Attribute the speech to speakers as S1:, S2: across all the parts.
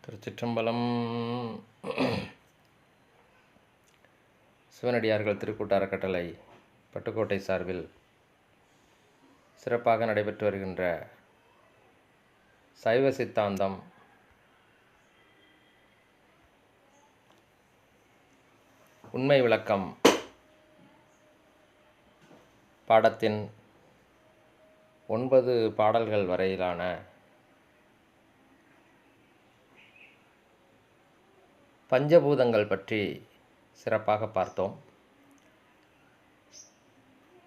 S1: திருச்சிற்றம்பலம். சிவனடியார்கள் திருக்கூட்ட அறக்கட்டளை பட்டுக்கோட்டை சார்பில் சிறப்பாக நடைபெற்று வருகின்ற சைவ சித்தாந்தம் உண்மை விளக்கம் பாடத்தின் 9 பாடல்கள் வரையிலான பஞ்சபூதங்கள் பற்றி சிறப்பாக பார்த்தோம்.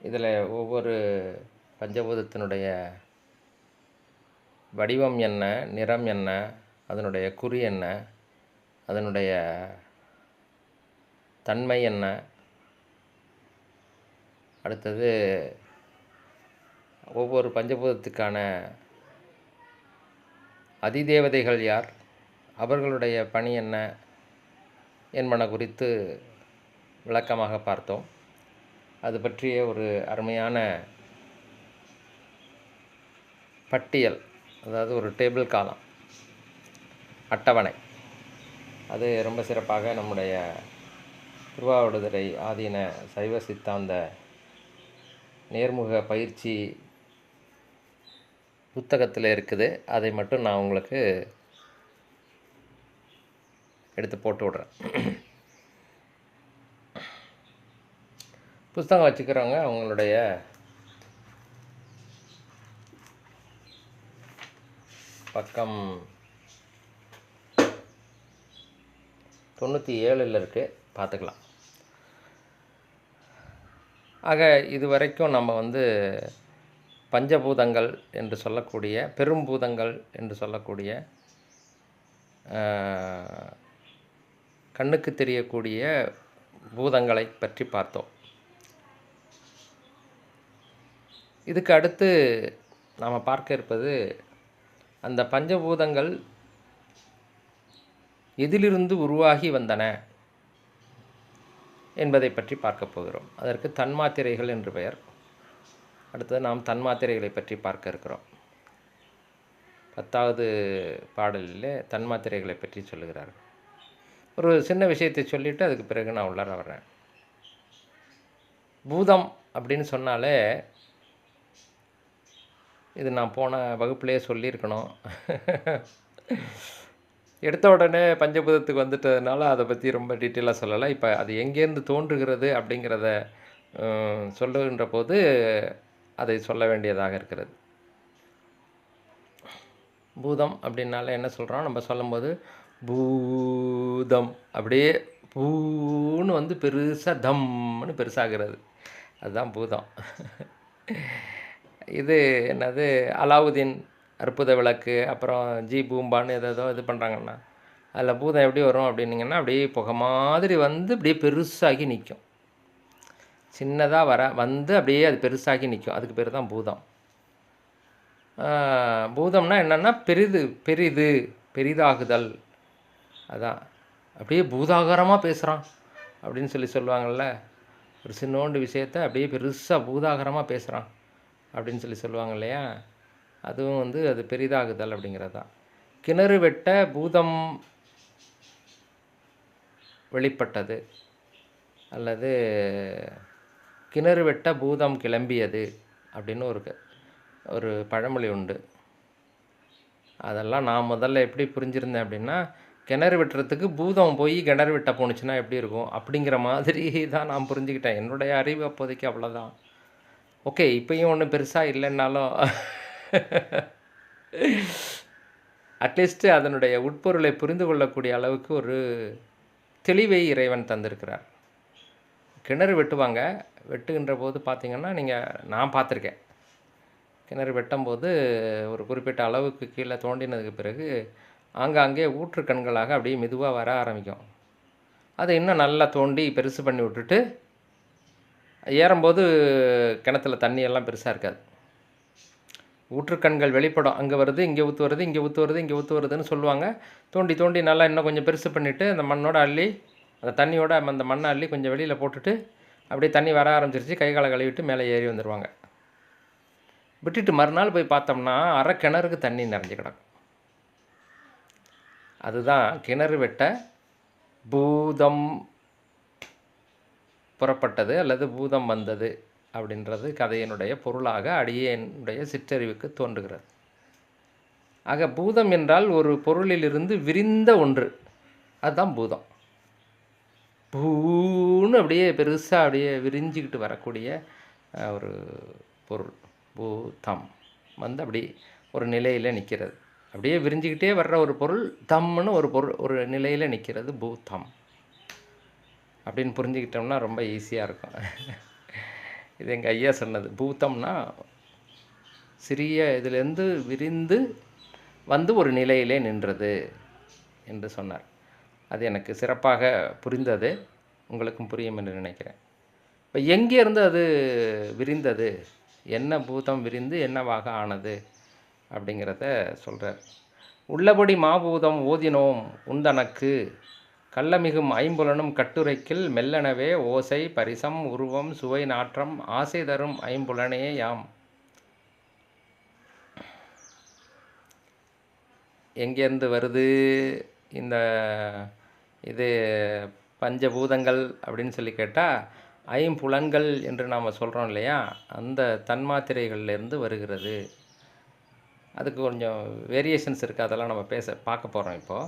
S1: இதில் ஒவ்வொரு பஞ்சபூதத்தினுடைய வடிவம் என்ன, நிறம் என்ன, அதனுடைய குறி என்ன, அதனுடைய தன்மை என்ன, அடுத்தது ஒவ்வொரு பஞ்சபூதத்துக்கான அதிதேவதைகள் யார், அவர்களுடைய பணி என்ன என்பன குறித்து விளக்கமாக பார்த்தோம். அது பற்றிய ஒரு அருமையான பட்டியல், அதாவது ஒரு டேபிள் காலம், அட்டவணை, அது ரொம்ப சிறப்பாக நம்முடைய திருவாவடுதுறை ஆதீன சைவ சித்தாந்த நேர்முக பயிற்சி புத்தகத்தில் இருக்குது. அதை மட்டும் நான் உங்களுக்கு எடுத்து போட்டு விட்றேன். புஸ்தகம் வச்சுக்கிறவங்க அவங்களுடைய பக்கம் 97 இருக்குது, பார்த்துக்கலாம். ஆக இது வரைக்கும் நம்ம பஞ்சபூதங்கள் என்று சொல்லக்கூடிய, பெரும்பூதங்கள் என்று சொல்லக்கூடிய, கண்ணுக்கு தெரியக்கூடிய பூதங்களை பற்றி பார்த்தோம். இதுக்கு அடுத்து நாம் பார்க்க இருப்பது அந்த பஞ்சபூதங்கள் எதிலிருந்து உருவாகி வந்தன என்பதை பற்றி பார்க்க போகிறோம். அதற்கு தன்மாத்திரைகள் என்று பெயர். அடுத்தது நாம் தன்மாத்திரைகளை பற்றி பார்க்க இருக்கிறோம். 10வது பாடலில் தன்மாத்திரைகளை பற்றி சொல்லுகிறார்கள். ஒரு சின்ன விஷயத்தை சொல்லிவிட்டு அதுக்கு பிறகு நான் உள்ளார வர்றேன். பூதம் அப்படின்னு சொன்னாலே, இது நான் போன வகுப்புலேயே சொல்லியிருக்கணும். எடுத்த உடனே பஞ்சபூதத்துக்கு வந்துட்டதுனால அதை பற்றி ரொம்ப டீட்டெயிலாக சொல்லலை. இப்போ அது எங்கேருந்து தோன்றுகிறது அப்படிங்கிறத சொல்லுகின்ற போது அதை சொல்ல வேண்டியதாக இருக்கிறது. பூதம் அப்படின்னால என்ன சொல்கிறோம், நம்ம சொல்லும்போது பூதம் அப்படியே பூன்னு பெருசாக தம்னு பெருசாகிறது, அதுதான் பூதம். இது என்னது, அலாவுதீன் அற்புத விளக்கு, அப்புறம் ஜி பூம்பான்னு ஏதோ இது பண்ணுறாங்கன்னா, அதில் பூதம் எப்படி வரும் அப்படின்னிங்கன்னா, அப்படியே புகை மாதிரி அப்படியே பெருசாகி நிற்கும். சின்னதாக அப்படியே அது பெருசாகி நிற்கும். அதுக்கு பேர் தான் பூதம். பூதம்னா என்னென்னா பெரிதாகுதல். அதான் அப்படியே பூதாகரமாக பேசுகிறான் அப்படின்னு சொல்லுவாங்கள்ல. ஒரு சின்னோண்டு விஷயத்தை அப்படியே பெருசாக பூதாகரமாக பேசுகிறான் அப்படின்னு சொல்லுவாங்க இல்லையா. அதுவும் அது பெரிதாகுதல் அப்படிங்கிறது தான். கிணறு வெட்ட பூதம் வெளிப்பட்டது, அல்லது கிணறு வெட்ட பூதம் கிளம்பியது அப்படின்னு ஒரு பழமொழி உண்டு. அதெல்லாம் நான் முதல்ல எப்படி புரிஞ்சிருந்தேன் அப்படின்னா, கிணறு வெட்டுறதுக்கு பூதம் போய் கிணறு வெட்ட போணுச்சுன்னா எப்படி இருக்கும் அப்படிங்கிற மாதிரி தான் நான் புரிஞ்சுக்கிட்டேன். என்னுடைய அறிவு அப்போதைக்கு அவ்வளோதான். ஓகே, இப்போயும் ஒன்றும் பெருசாக இல்லைன்னாலும் அட்லீஸ்ட்டு அதனுடைய உட்பொருளை புரிந்து கொள்ளக்கூடிய அளவுக்கு ஒரு தெளிவை இறைவன் தந்திருக்கிறார். கிணறு வெட்டுகின்ற போது பார்த்திங்கன்னா, நான் பார்த்துருக்கேன். கிணறு வெட்டும்போது ஒரு குறிப்பிட்ட அளவுக்கு கீழே தோண்டினதுக்கு பிறகு ஆங்காங்கே ஊற்று கண்களாக அப்படியே மெதுவாக வர ஆரம்பிக்கும். அதை இன்னும் நல்லா தோண்டி பெருசு பண்ணி விட்டுட்டு ஏறும்போது கிணத்துல தண்ணியெல்லாம் பெருசாக இருக்காது. ஊற்றுக்கண்கள் வெளிப்படும், அங்கே வருது, இங்கே ஊற்று வருது, இங்கே ஊற்று வருது, இங்கே ஊற்று வருதுன்னு சொல்லுவாங்க. தோண்டி தோண்டி நல்லா இன்னும் கொஞ்சம் பெருசு பண்ணிவிட்டு அந்த மண்ணோட அள்ளி, அந்த தண்ணியோட அந்த மண்ணை அள்ளி கொஞ்சம் வெளியில் போட்டுட்டு அப்படியே தண்ணி வர ஆரம்பிச்சிருச்சு, கை காலை கழுவிட்டு மேலே ஏறி வந்துடுவாங்க. விட்டுட்டு மறுநாள் போய் பார்த்தோம்னா அரை கிணறுக்கு தண்ணி நிறைஞ்சு கிடக்கும். அதுதான் கிணறு வெட்ட பூதம் புறப்பட்டது அல்லது பூதம் வந்தது அப்படின்றது கதையினுடைய பொருளாக அடியேனுடைய சிற்றறிவுக்கு தோன்றுகிறது. ஆக பூதம் என்றால் ஒரு பொருளிலிருந்து விரிந்த ஒன்று, அதுதான் பூதம். பூன்னு அப்படியே பெருசாக அப்படியே விரிஞ்சிக்கிட்டு வரக்கூடிய ஒரு பொருள் பூதம் வந்து அப்படி ஒரு நிலையில் நிற்கிறது. அப்படியே விரிஞ்சிக்கிட்டே வர்ற ஒரு பொருள் தம்னு ஒரு பொருள் ஒரு நிலையில் நிற்கிறது பூதம் அப்படின்னு புரிஞ்சுக்கிட்டோம்னா ரொம்ப ஈஸியாக இருக்கும். இது எங்கள் ஐயா சொன்னது. பூதம்னா சிறிய இதிலேருந்து விரிந்து வந்து ஒரு நிலையிலே நின்றது என்று சொன்னார். அது எனக்கு சிறப்பாக புரிந்தது, உங்களுக்கும் புரியும் என்று நினைக்கிறேன். இப்போ எங்கேருந்து அது விரிந்தது, என்ன பூதம் விரிந்து என்னவாக ஆனது அப்படிங்கிறத சொல்கிறார். உள்ளபடி மாபூதம் ஓதினோம் உந்தனக்கு கள்ளமிகும் ஐம்புலனும் கட்டுரைக்கில் மெல்லனவே ஓசை பரிசம் உருவம் சுவை நாற்றம் ஆசை தரும் ஐம்புலனே யாம். எங்கேருந்து வருது இந்த இது பஞ்சபூதங்கள் அப்படின்னு சொல்லி கேட்டால், ஐம்புலன்கள் என்று நாம் சொல்கிறோம் இல்லையா, அந்த தன்மாத்திரைகள்லேருந்து வருகிறது. அதுக்கு கொஞ்சம் வேரியேஷன்ஸ் இருக்குது, அதெல்லாம் நம்ம பார்க்க போகிறோம் இப்போது.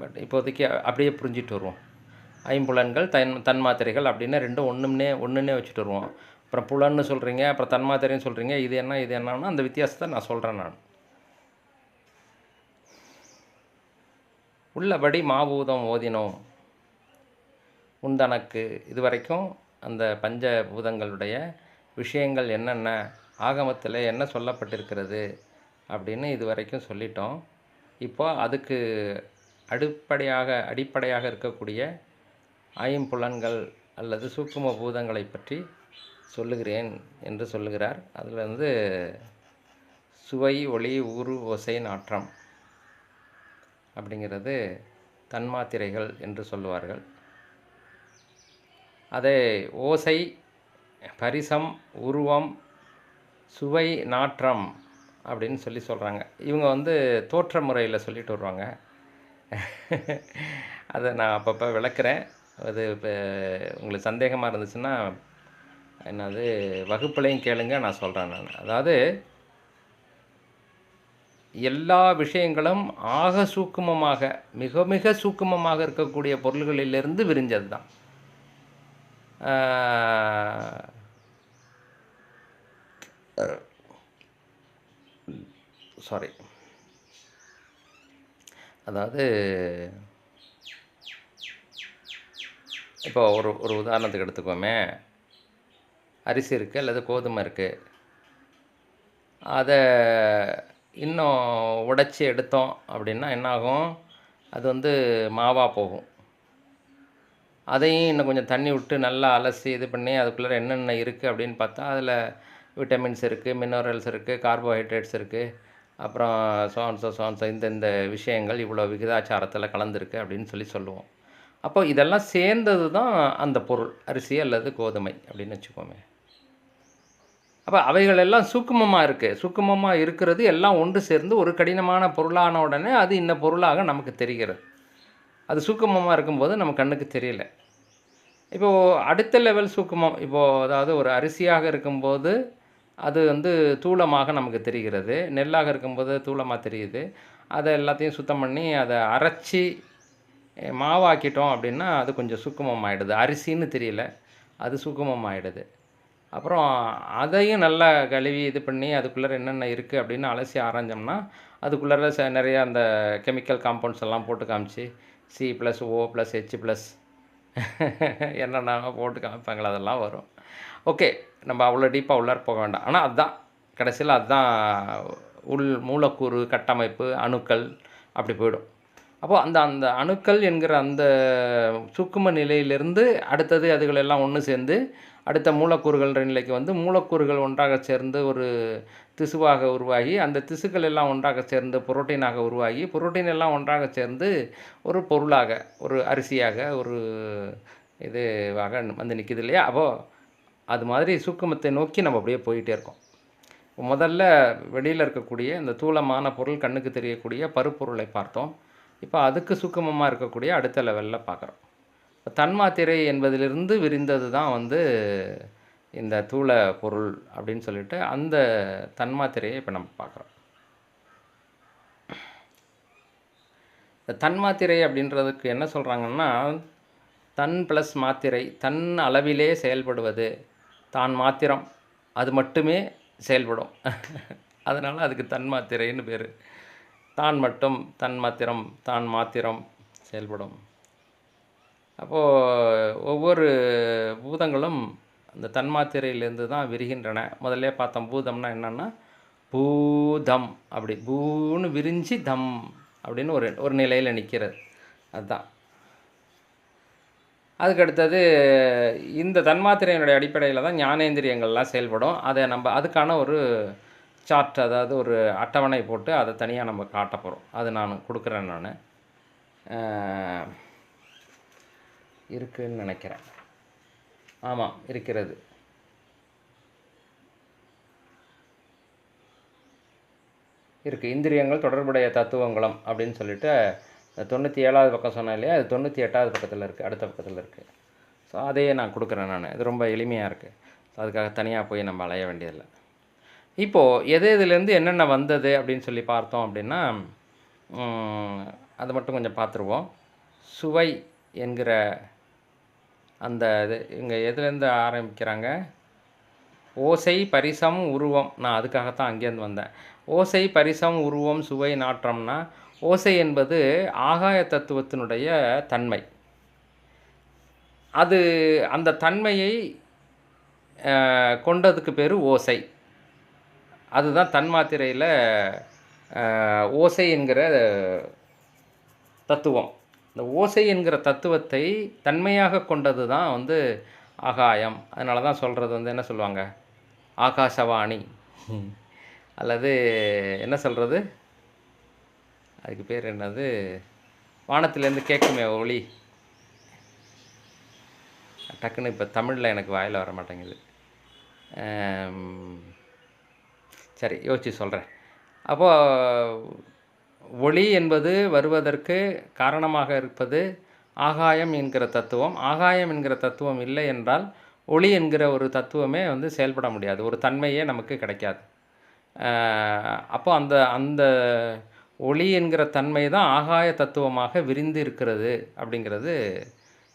S1: பட் இப்போதைக்கு அப்படியே புரிஞ்சிட்டு வருவோம். ஐம்புலன்கள் தன்மாத்திரைகள் அப்படின்னா ரெண்டும் ஒன்றுன்னே வச்சுட்டு வருவோம். அப்புறம் புலன்னு சொல்கிறீங்க, அப்புறம் தன்மாத்திரைன்னு சொல்கிறீங்க, இது என்னன்னா அந்த வித்தியாசத்தை நான் சொல்கிறேன். நான் உள்ளபடி மாபூதம் ஓதினோம் உந்தனக்கு, இதுவரைக்கும் அந்த பஞ்சபூதங்களுடைய விஷயங்கள் என்னென்ன, ஆகமத்தில் என்ன சொல்லப்பட்டிருக்கிறது அப்படின்னு இது வரைக்கும் சொல்லிட்டோம். இப்போ அதுக்கு அடிப்படையாக இருக்கக்கூடிய ஐம்புலன்கள் அல்லது சூக்கும பூதங்களை பற்றி சொல்லுகிறேன் என்று சொல்லுகிறார். அதில் சுவை ஒளி ஊறு ஓசை நாற்றம் அப்படிங்கிறது தன்மாத்திரைகள் என்று சொல்லுவார்கள். அதை ஓசை பரிசம் உருவம் சுவை நாற்றம் அப்படின்னு சொல்கிறாங்க. இவங்க தோற்ற முறையில் சொல்லிட்டு வருவாங்க. அதை நான் அப்பப்போ விளக்குறேன். அது இப்போ உங்களுக்கு சந்தேகமாக இருந்துச்சுன்னா என்னது வகுப்புலையும் கேளுங்க, நான் சொல்கிறேன். அதாவது எல்லா விஷயங்களும் ஆக சூக்குமமாக மிக மிக சூக்குமமாக இருக்கக்கூடிய பொருள்களிலிருந்து விரிஞ்சது தான். சாரி, அதாவது இப்போ ஒரு உதாரணத்துக்கு எடுத்துக்கோமே, அரிசி இருக்குது அல்லது கோதுமை இருக்குது. அதை இன்னும் உடைச்சி எடுத்தோம் அப்படின்னா என்னாகும், அது மாவாக போகும். அதையும் இன்னும் கொஞ்சம் தண்ணி விட்டு நல்லா அலசி இது பண்ணி அதுக்குள்ளே என்னென்ன இருக்குது அப்படின்னு பார்த்தா, அதில் விட்டமின்ஸ் இருக்குது, மினரல்ஸ் இருக்குது, கார்போஹைட்ரேட்ஸ் இருக்குது, அப்புறம் சோன்சோ இந்த விஷயங்கள் இவ்வளோ விகிதாச்சாரத்தில் கலந்துருக்கு அப்படின்னு சொல்லுவோம். அப்போ இதெல்லாம் சேர்ந்தது தான் அந்த பொருள், அரிசி அல்லது கோதுமை அப்படின்னு வச்சுக்கோமே. அப்போ அவைகளெல்லாம் சூக்குமமாக இருக்கிறது எல்லாம் ஒன்று சேர்ந்து ஒரு கடினமான பொருளான உடனே அது இன்ன பொருளாக நமக்கு தெரிகிறது. அது சூக்குமமாக இருக்கும்போது நம்ம கண்ணுக்கு தெரியல. இப்போது அடுத்த லெவல் சூக்குமம், இப்போது அதாவது ஒரு அரிசியாக இருக்கும்போது அது தூளமாக நமக்கு தெரிகிறது, நெல்லாக இருக்கும்போது தூளமாக தெரியுது. அதை எல்லாத்தையும் சுத்தம் பண்ணி அதை அரைச்சி மாவாக்கிட்டோம் அப்படின்னா அது கொஞ்சம் சூக்குமம் ஆகிடுது. அரிசின்னு தெரியல, அது சூக்குமம் ஆகிடுது. அப்புறம் அதையும் நல்லா கழுவி இது பண்ணி அதுக்குள்ளே என்னென்ன இருக்குது அப்படின்னு அலசி ஆராய்ஞ்சோம்னா அதுக்குள்ளே நிறைய அந்த கெமிக்கல் காம்பவுண்ட்ஸ் எல்லாம் போட்டு காமிச்சு C+O+H+ என்னென்ன போட்டு காமிப்பாங்களா அதெல்லாம் வரும். ஓகே, நம்ம அவ்வளோ டீப்பாக உள்ளார போக வேண்டாம். ஆனால் அதுதான் கடைசியில் அதுதான் மூலக்கூறு கட்டமைப்பு, அணுக்கள் அப்படி போயிடும். அப்போது அந்த அணுக்கள் என்கிற அந்த சூக்கும நிலையிலிருந்து அடுத்தது அதுகளெல்லாம் ஒன்று சேர்ந்து அடுத்த மூலக்கூறுகள் நிலைக்கு மூலக்கூறுகள் ஒன்றாக சேர்ந்து ஒரு திசுவாக உருவாகி, அந்த திசுக்கள் எல்லாம் ஒன்றாக சேர்ந்து புரோட்டீனாக உருவாகி, புரோட்டீன் எல்லாம் ஒன்றாக சேர்ந்து ஒரு பொருளாக, ஒரு அரிசியாக, ஒரு இதுவாக நிற்கிது இல்லையா. அப்போது அது மாதிரி சூக்குமத்தை நோக்கி நம்ம அப்படியே போயிட்டே இருக்கோம். முதல்ல வெளியில் இருக்கக்கூடிய இந்த தூளமான பொருள், கண்ணுக்கு தெரியக்கூடிய பருப்பொருளை பார்த்தோம். இப்போ அதுக்கு சூக்குமமாக இருக்கக்கூடிய அடுத்த லெவலில் பார்க்குறோம். இப்போ தன்மாத்திரை என்பதிலிருந்து விரிந்தது தான் வந்து இந்த தூள பொருள் அப்படின்னு சொல்லிட்டு அந்த தன்மாத்திரையை இப்போ நம்ம பார்க்குறோம். இந்த தன்மாத்திரை அப்படின்றதுக்கு என்ன சொல்கிறாங்கன்னா, தன் ப்ளஸ் மாத்திரை, தன் அளவிலே செயல்படுவது, தான் மாத்திரம் அது மட்டுமே செயல்படும். அதனால் அதுக்கு தன்மாத்திரைன்னு பேர். தான் மட்டும், தன் மாத்திரம், தான் மாத்திரம் செயல்படும். அப்போது ஒவ்வொரு பூதங்களும் அந்த தன்மாத்திரையிலேருந்து தான் விரிகின்றன. முதல்ல பார்த்தோம் பூதம்னா என்னென்னா, பூதம் அப்படி பூன்னு விரிஞ்சு தம் அப்படின்னு ஒரு நிலையில் நிற்கிறது. அதுதான். அதுக்கடுத்தது இந்த தன்மாத்திரையினுடைய அடிப்படையில் தான் ஞானேந்திரியங்கள்லாம் செயல்படும். அதை நம்ம அதுக்கான ஒரு சார்ட், அதாவது ஒரு அட்டவணை போட்டு அதை தனியாக நம்ம காட்ட போகிறோம். அது நான் கொடுக்குறேன். நான் இருக்குன்னு நினைக்கிறேன். ஆமாம், இருக்கிறது. இருக்குது. இந்திரியங்கள் தொடர்புடைய தத்துவங்களும் அப்படின்னு சொல்லிட்டு 97வது பக்கம் சொன்னேன் இல்லையா, அது 98வது பக்கத்தில் இருக்குது, அடுத்த பக்கத்தில் இருக்குது. ஸோ அதையே நான் கொடுக்குறேன். நான் இது ரொம்ப எளிமையாக இருக்குது. ஸோ அதுக்காக தனியாக போய் நம்ம அலைய வேண்டியதில்லை. இப்போது இதுலேருந்து என்னென்ன வந்தது அப்படின்னு சொல்லி பார்த்தோம் அப்படின்னா, அதை மட்டும் கொஞ்சம் பார்த்துருவோம். சுவை என்கிற அந்த இது இங்கே எதுலேருந்து ஆரம்பிக்கிறாங்க, ஓசை பரிசம் உருவம். நான் அதுக்காகத்தான் அங்கேருந்து வந்தேன். ஓசை பரிசம் உருவம் சுவை நாற்றம்னா, ஓசை என்பது ஆகாய தத்துவத்தினுடைய தன்மை. அது அந்த தன்மையை கொண்டதுக்கு பேர் ஓசை. அதுதான் தன்மாத்திரையில் ஓசை என்கிற தத்துவம். இந்த ஓசை என்கிற தத்துவத்தை தன்மையாக கொண்டது தான் வந்து ஆகாயம். அதனால தான் சொல்கிறது வந்து என்ன சொல்லுவாங்க, ஆகாசவாணி அல்லது என்ன சொல்கிறது, அதுக்கு பேர் என்னது, வானத்திலேருந்து கேட்குமே ஒளி. டக்குன்னு இப்போ தமிழில் எனக்கு வாயில் வர மாட்டேங்குது. சரி, யோசித்து சொல்கிறேன். அப்போது ஒளி என்பது வருவதற்கு காரணமாக இருப்பது ஆகாயம் என்கிற தத்துவம். ஆகாயம் என்கிற தத்துவம் இல்லை என்றால் ஒளி என்கிற ஒரு தத்துவமே வந்து செயல்பட முடியாது, ஒரு தன்மையே நமக்கு கிடைக்காது. அப்போ அந்த அந்த ஒளி என்கிற தன்மை தான் ஆகாய தத்துவமாக விரிந்து இருக்கிறது அப்படிங்கிறது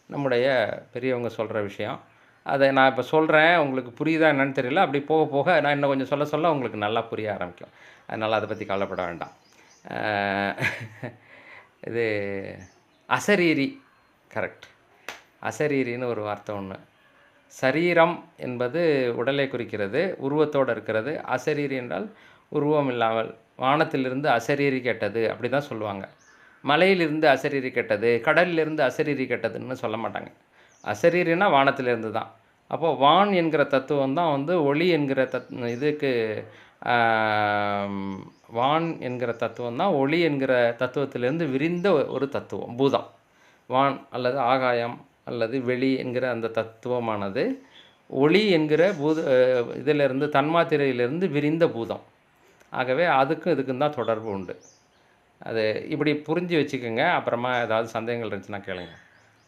S1: நம்முடைய பெரியவங்க சொல்கிற விஷயம். அதை நான் இப்போ சொல்கிறேன், உங்களுக்கு புரியுதா என்னன்னு தெரியல. அப்படி போக போக நான் இன்னும் கொஞ்சம் சொல்ல சொல்ல உங்களுக்கு நல்லா புரிய ஆரம்பிக்கும். அதனால் அதை பற்றி கவலைப்பட வேண்டாம். இது அசரீரி, கரெக்ட். அசரீரின்னு ஒரு வார்த்தை ஒன்று. சரீரம் என்பது உடலை குறிக்கிறது, உருவத்தோடு இருக்கிறது. அசரீரி என்றால் உருவம் இல்லாமல். வானத்திலிருந்து அசரீரி கேட்டது அப்படி தான் சொல்லுவாங்க. மலையிலிருந்து அசரீரி கேட்டது, கடலிலிருந்து அசரீரி கேட்டதுன்னு சொல்ல மாட்டாங்க. அசரீரினா வானத்திலிருந்து தான். அப்போது வான் என்கிற தத்துவம் தான் வந்து ஒளி என்கிற இதுக்கு வான் என்கிற தத்துவம் தான் ஒளி என்கிற தத்துவத்திலிருந்து விரிந்த ஒரு தத்துவம், பூதம். வான் அல்லது ஆகாயம் அல்லது வெளி என்கிற அந்த தத்துவமானது ஒளி என்கிற இதிலிருந்து தன்மாத்திரையிலிருந்து விரிந்த பூதம். ஆகவே அதுக்கும் இதுக்கும் தான் தொடர்பு உண்டு. அது இப்படி புரிஞ்சு வச்சுக்கோங்க. அப்புறமா ஏதாவது சந்தேகங்கள் இருந்துச்சுன்னா கேளுங்க.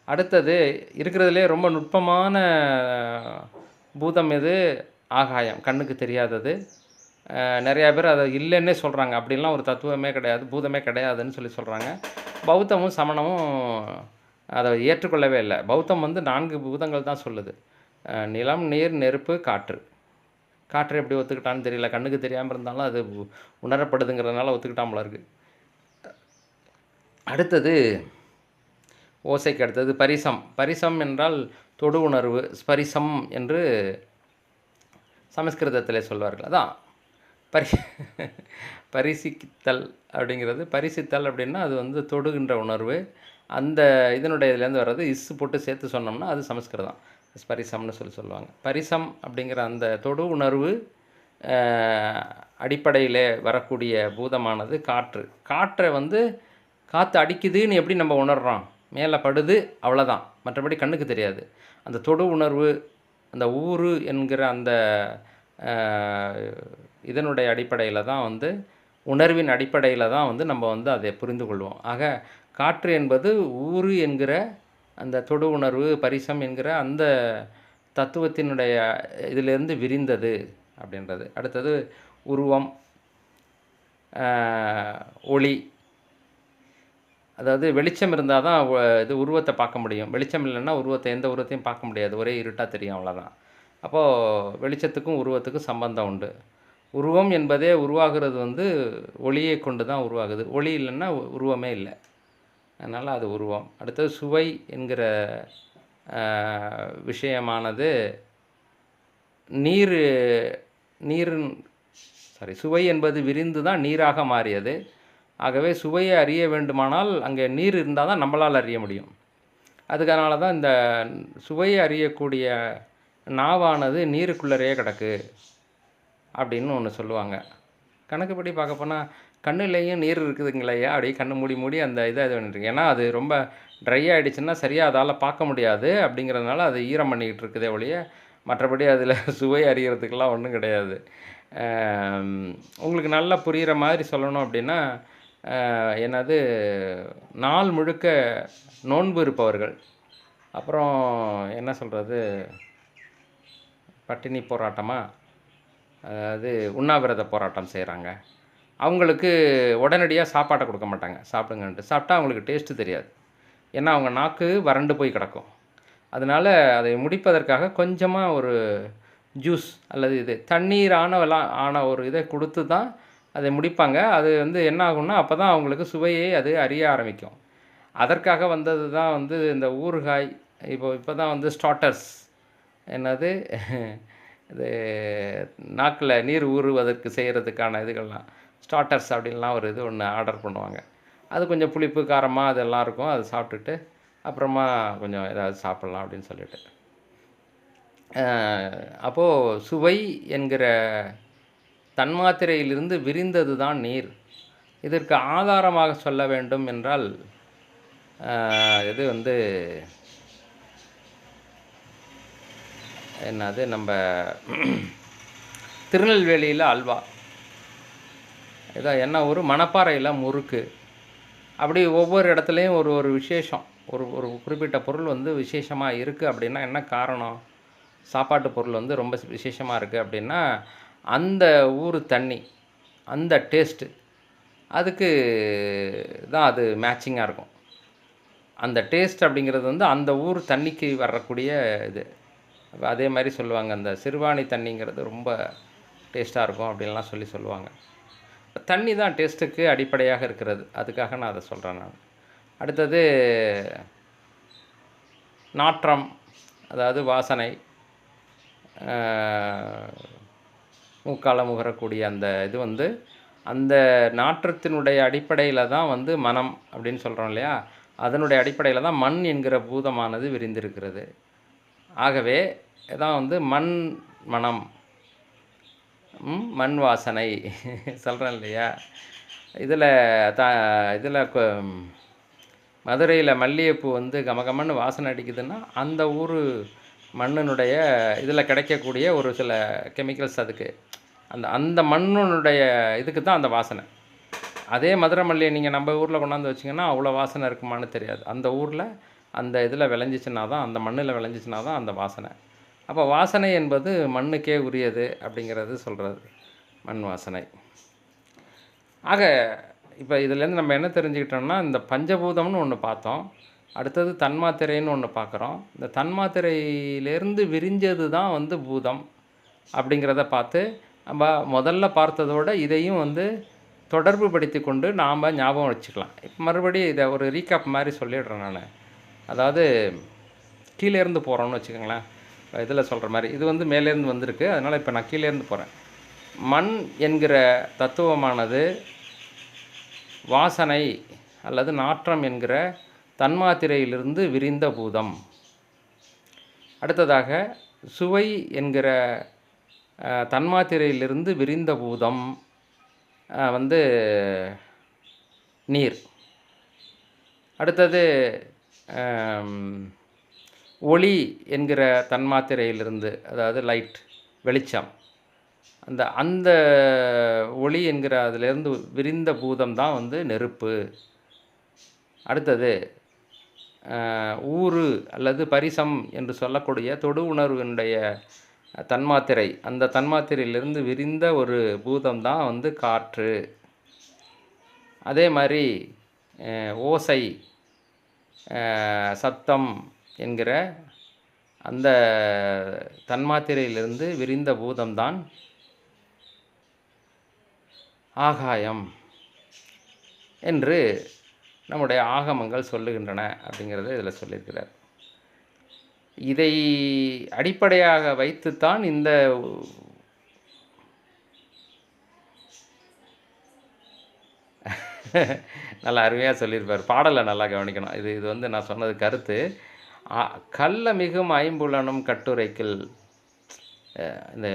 S1: அடுத்தது இருக்கிறதுலே ரொம்ப நுட்பமான பூதம் எது, ஆகாயம், கண்ணுக்கு தெரியாதது. நிறையா பேர் அதை இல்லைன்னே சொல்கிறாங்க. அப்படின்லாம் ஒரு தத்துவமே கிடையாது, பூதமே கிடையாதுன்னு சொல்கிறாங்க. பௌத்தமும் சமணமும் அதை ஏற்றுக்கொள்ளவே இல்லை. பௌத்தம் வந்து 4 பூதங்கள் தான் சொல்லுது, நிலம், நீர், நெருப்பு, காற்று. காற்று எப்படி ஒத்துக்கிட்டான்னு தெரியல, கண்ணுக்கு தெரியாமல் இருந்தாலும் அது உணரப்படுதுங்கிறதுனால ஒத்துக்கிட்டாமல இருக்குது. அடுத்தது ஓசைக்கு அடுத்தது பரிசம். பரிசம் என்றால் தொடு உணர்வு. ஸ்பரிசம் என்று சமஸ்கிருதத்தில் சொல்வார்கள். அதான் பரிசித்தல் அப்படிங்கிறது. பரிசித்தல் அப்படின்னா அது வந்து தொடுகின்ற உணர்வு. அந்த இதனுடைய இதுலேருந்து வர்றது இஸ்ஸு போட்டு சேர்த்து சொன்னோம்னா அது சமஸ்கிருதம், ஸ்பரிசம்னு சொல்லுவாங்க. பரிசம் அப்படிங்கிற அந்த தொடு உணர்வு அடிப்படையில் வரக்கூடிய பூதமானது காற்று. காற்றை வந்து காற்று அடிக்குதுன்னு எப்படி நம்ம உணர்கிறோம், மேலே படுது அவ்வளோதான், மற்றபடி கண்ணுக்கு தெரியாது. அந்த தொடு உணர்வு, அந்த ஊறு என்கிற அந்த இதனுடைய அடிப்படையில் தான் வந்து, உணர்வின் அடிப்படையில் தான் வந்து நம்ம வந்து அதை புரிந்து கொள்வோம். ஆக காற்று என்பது ஊறு என்கிற அந்த தொடு உணர்வு, பரிசம் என்கிற அந்த தத்துவத்தினுடைய இதிலிருந்து விரிந்தது அப்படின்றது. அடுத்தது உருவம், ஒளி. அதாவது வெளிச்சம் இருந்தால் தான் இது உருவத்தை பார்க்க முடியும். வெளிச்சம் இல்லைன்னா எந்த உருவத்தையும் பார்க்க முடியாது. ஒரே இருட்டாக தெரியும், அவ்வளோதான். அப்போது வெளிச்சத்துக்கும் உருவத்துக்கும் சம்பந்தம் உண்டு. உருவம் என்பதே உருவாகிறது வந்து ஒளியை கொண்டு தான் உருவாகுது. ஒளி இல்லைன்னா உருவமே இல்லை. அதனால் அது உருவம். அடுத்தது சுவை என்கிற விஷயமானது சுவை என்பது விரிந்து தான் நீராக மாறியது. ஆகவே சுவையை அறிய வேண்டுமானால் அங்கே நீர் இருந்தால் தான் நம்மளால் அறிய முடியும். அதுக்கனால தான் இந்த சுவையை அறியக்கூடிய நாவானது நீருக்குள்ளரையே கிடக்கு அப்படின்னு ஒன்று சொல்லுவாங்க. கணக்குப்படி பார்க்க போனால் கண்ணுலேயும் நீர் இருக்குதுங்களையா, அப்படியே கண்ணு மூடி அந்த இதை இது பண்ணிட்டுருக்கு. ஏன்னா அது ரொம்ப ட்ரை ஆகிடுச்சுன்னா சரியாக அதால் பார்க்க முடியாது. அப்படிங்கிறதுனால அது ஈரம் பண்ணிக்கிட்டு இருக்குதே ஒழிய மற்றபடி அதில் சுவை அறிகிறதுக்கெல்லாம் ஒன்றும் கிடையாது. உங்களுக்கு நல்லா புரிகிற மாதிரி சொல்லணும் அப்படின்னா, என்னது, நாள் முழுக்க நோன்பு இருப்பவர்கள், அப்புறம் என்ன சொல்கிறது, பட்டினி போராட்டமாக, அதாவது உண்ணாவிரத போராட்டம் செய்கிறாங்க. அவங்களுக்கு உடனடியாக சாப்பாட்டை கொடுக்க மாட்டாங்க. சாப்பிடுங்கன்ட்டு சாப்பிட்டா அவங்களுக்கு டேஸ்ட்டு தெரியாது. ஏன்னா அவங்க நாக்கு வறண்டு போய் கிடக்கும். அதனால் அதை முடிப்பதற்காக கொஞ்சமாக ஒரு ஜூஸ் அல்லது இது ஆன ஒரு இதை கொடுத்து தான் அதை முடிப்பாங்க. அது வந்து என்ன ஆகும்னா அப்போ தான் அவங்களுக்கு சுவையை அது அறிய ஆரம்பிக்கும். அதற்காக வந்தது தான் வந்து இந்த ஊறுகாய். இப்போ தான் வந்து ஸ்டார்ட்டர்ஸ், என்னது, இது நாக்கில் நீர் ஊறுவதற்கு செய்கிறதுக்கான இதுகள்லாம் ஸ்டார்ட்டர்ஸ் அப்படின்லாம் ஒரு இது ஒன்று ஆர்டர் பண்ணுவாங்க. அது கொஞ்சம் புளிப்பு காரமாக அதெல்லாம் இருக்கும். அது சாப்பிட்டுட்டு அப்புறமா கொஞ்சம் ஏதாவது சாப்பிட்லாம் அப்படின்னு சொல்லிட்டு. அப்போது சுவை என்கிற தன்மாத்திரையிலிருந்து விரிந்தது தான் நீர். இதற்கு ஆதாரமாக சொல்ல வேண்டும் என்றால் இது வந்து என்னது, நம்ம திருநெல்வேலியில் அல்வா, ஏதோ என்ன ஒரு மணப்பாறையில் முறுக்கு, அப்படி ஒவ்வொரு இடத்துலையும் ஒரு விசேஷம். ஒரு குறிப்பிட்ட பொருள் வந்து விசேஷமாக இருக்குது அப்படின்னா என்ன காரணம்? சாப்பாட்டு பொருள் வந்து ரொம்ப விசேஷமாக இருக்குது அப்படின்னா அந்த ஊர் தண்ணி, அந்த டேஸ்ட்டு, அதுக்கு தான் அது மேட்சிங்காக இருக்கும். அந்த டேஸ்ட் அப்படிங்கிறது வந்து அந்த ஊர் தண்ணிக்கு வரக்கூடிய இது. அதே மாதிரி சொல்லுவாங்க, அந்த சிறுவாணி தண்ணிங்கிறது ரொம்ப டேஸ்ட்டாக இருக்கும் அப்படின்லாம் சொல்லுவாங்க. தண்ணி தான் டேஸ்ட்டுக்கு அடிப்படையாக இருக்கிறது. அதுக்காக நான் அதை சொல்கிறேன் நான். அடுத்தது நாற்றம், அதாவது வாசனை, மூக்கால முகரக்கூடிய அந்த இது வந்து அந்த நாற்றத்தினுடைய அடிப்படையில் தான் வந்து மனம் அப்படின்னு சொல்கிறோம் இல்லையா, அதனுடைய அடிப்படையில் தான் மண் என்கிற பூதமானது விரிந்திருக்கிறது. ஆகவே இதான் வந்து மண் மனம், மண் வாசனை சொல்கிறேன் இல்லையா. இதில் மதுரையில் மல்லிகைப்பூ வந்து கமகமன்னு வாசனை அடிக்குதுன்னா அந்த ஊர் மண்ணினுடைய இதில் கிடைக்கக்கூடிய ஒரு சில கெமிக்கல்ஸ், அதுக்கு அந்த மண்ணினுடைய இதுக்கு தான் அந்த வாசனை. அதே மதுரை மல்லியை நீங்கள் நம்ம ஊரில் கொண்டாந்து வச்சிங்கன்னா அவ்வளோ வாசனை இருக்குமான்னு தெரியாது. அந்த ஊரில் அந்த இதில் விளைஞ்சிச்சின்னா தான், அந்த மண்ணில் விளைஞ்சிச்சின்னா தான் அந்த வாசனை. அப்போ வாசனை என்பது மண்ணுக்கே உரியது அப்படிங்கிறது சொல்கிறது, மண் வாசனை. ஆக இப்போ இதிலேருந்து நம்ம என்ன தெரிஞ்சுக்கிட்டோம்னா, இந்த பஞ்சபூதம்னு ஒன்று பார்த்தோம், அடுத்தது தன்மாத்திரைன்னு ஒன்று பார்க்குறோம். இந்த தன்மாத்திரையிலேருந்து விரிஞ்சது தான் வந்து பூதம் அப்படிங்கிறத பார்த்து நம்ம முதல்ல பார்த்ததோடு இதையும் வந்து தொடர்பு படுத்தி கொண்டு நாம் ஞாபகம் வச்சுக்கலாம். இப்போ மறுபடியும் இதை ஒரு ரீகேப் மாதிரி சொல்லிடுறேன் நான். அதாவது கீழேருந்து போகிறோன்னு வச்சுக்கோங்களேன், இதில் சொல்கிற மாதிரி இது வந்து மேலேருந்து வந்திருக்கு, அதனால் இப்போ நான் கீழேருந்து போகிறேன். மண் என்கிற தத்துவமானது வாசனை அல்லது நாற்றம் என்கிற தன்மாத்திரையிலிருந்து விரிந்த பூதம். அடுத்ததாக சுவை என்கிற தன்மாத்திரையிலிருந்து விரிந்த பூதம் வந்து நீர். அடுத்தது ஒளி என்கிற தன்மாத்திரையிலிருந்து, அதாவது லைட், வெளிச்சம், அந்த ஒளி என்கிற அதிலிருந்து விரிந்த பூதம் தான் வந்து நெருப்பு. அடுத்தது ஊறு அல்லது பரிசம் என்று சொல்லக்கூடிய தொடு உணர்வினுடைய தன்மாத்திரை, அந்த தன்மாத்திரையிலிருந்து விரிந்த ஒரு பூதம் தான் வந்து காற்று. அதே மாதிரி ஓசை, சத்தம் என்கிற அந்த தன்மாத்திரையிலிருந்து விரிந்த பூதம்தான் ஆகாயம் என்று நம்முடைய ஆகமங்கள் சொல்லுகின்றன அப்படிங்கிறத இதில் சொல்லியிருக்கிறார். இதை அடிப்படையாக வைத்துத்தான் இந்த நல்லா அருமையாக சொல்லியிருப்பார். பாடலை நல்லா கவனிக்கணும். இது வந்து நான் சொன்னது கருத்து. கள்ள மிகும் ஐம்புலனும் கட்டுரைக்கில், இந்த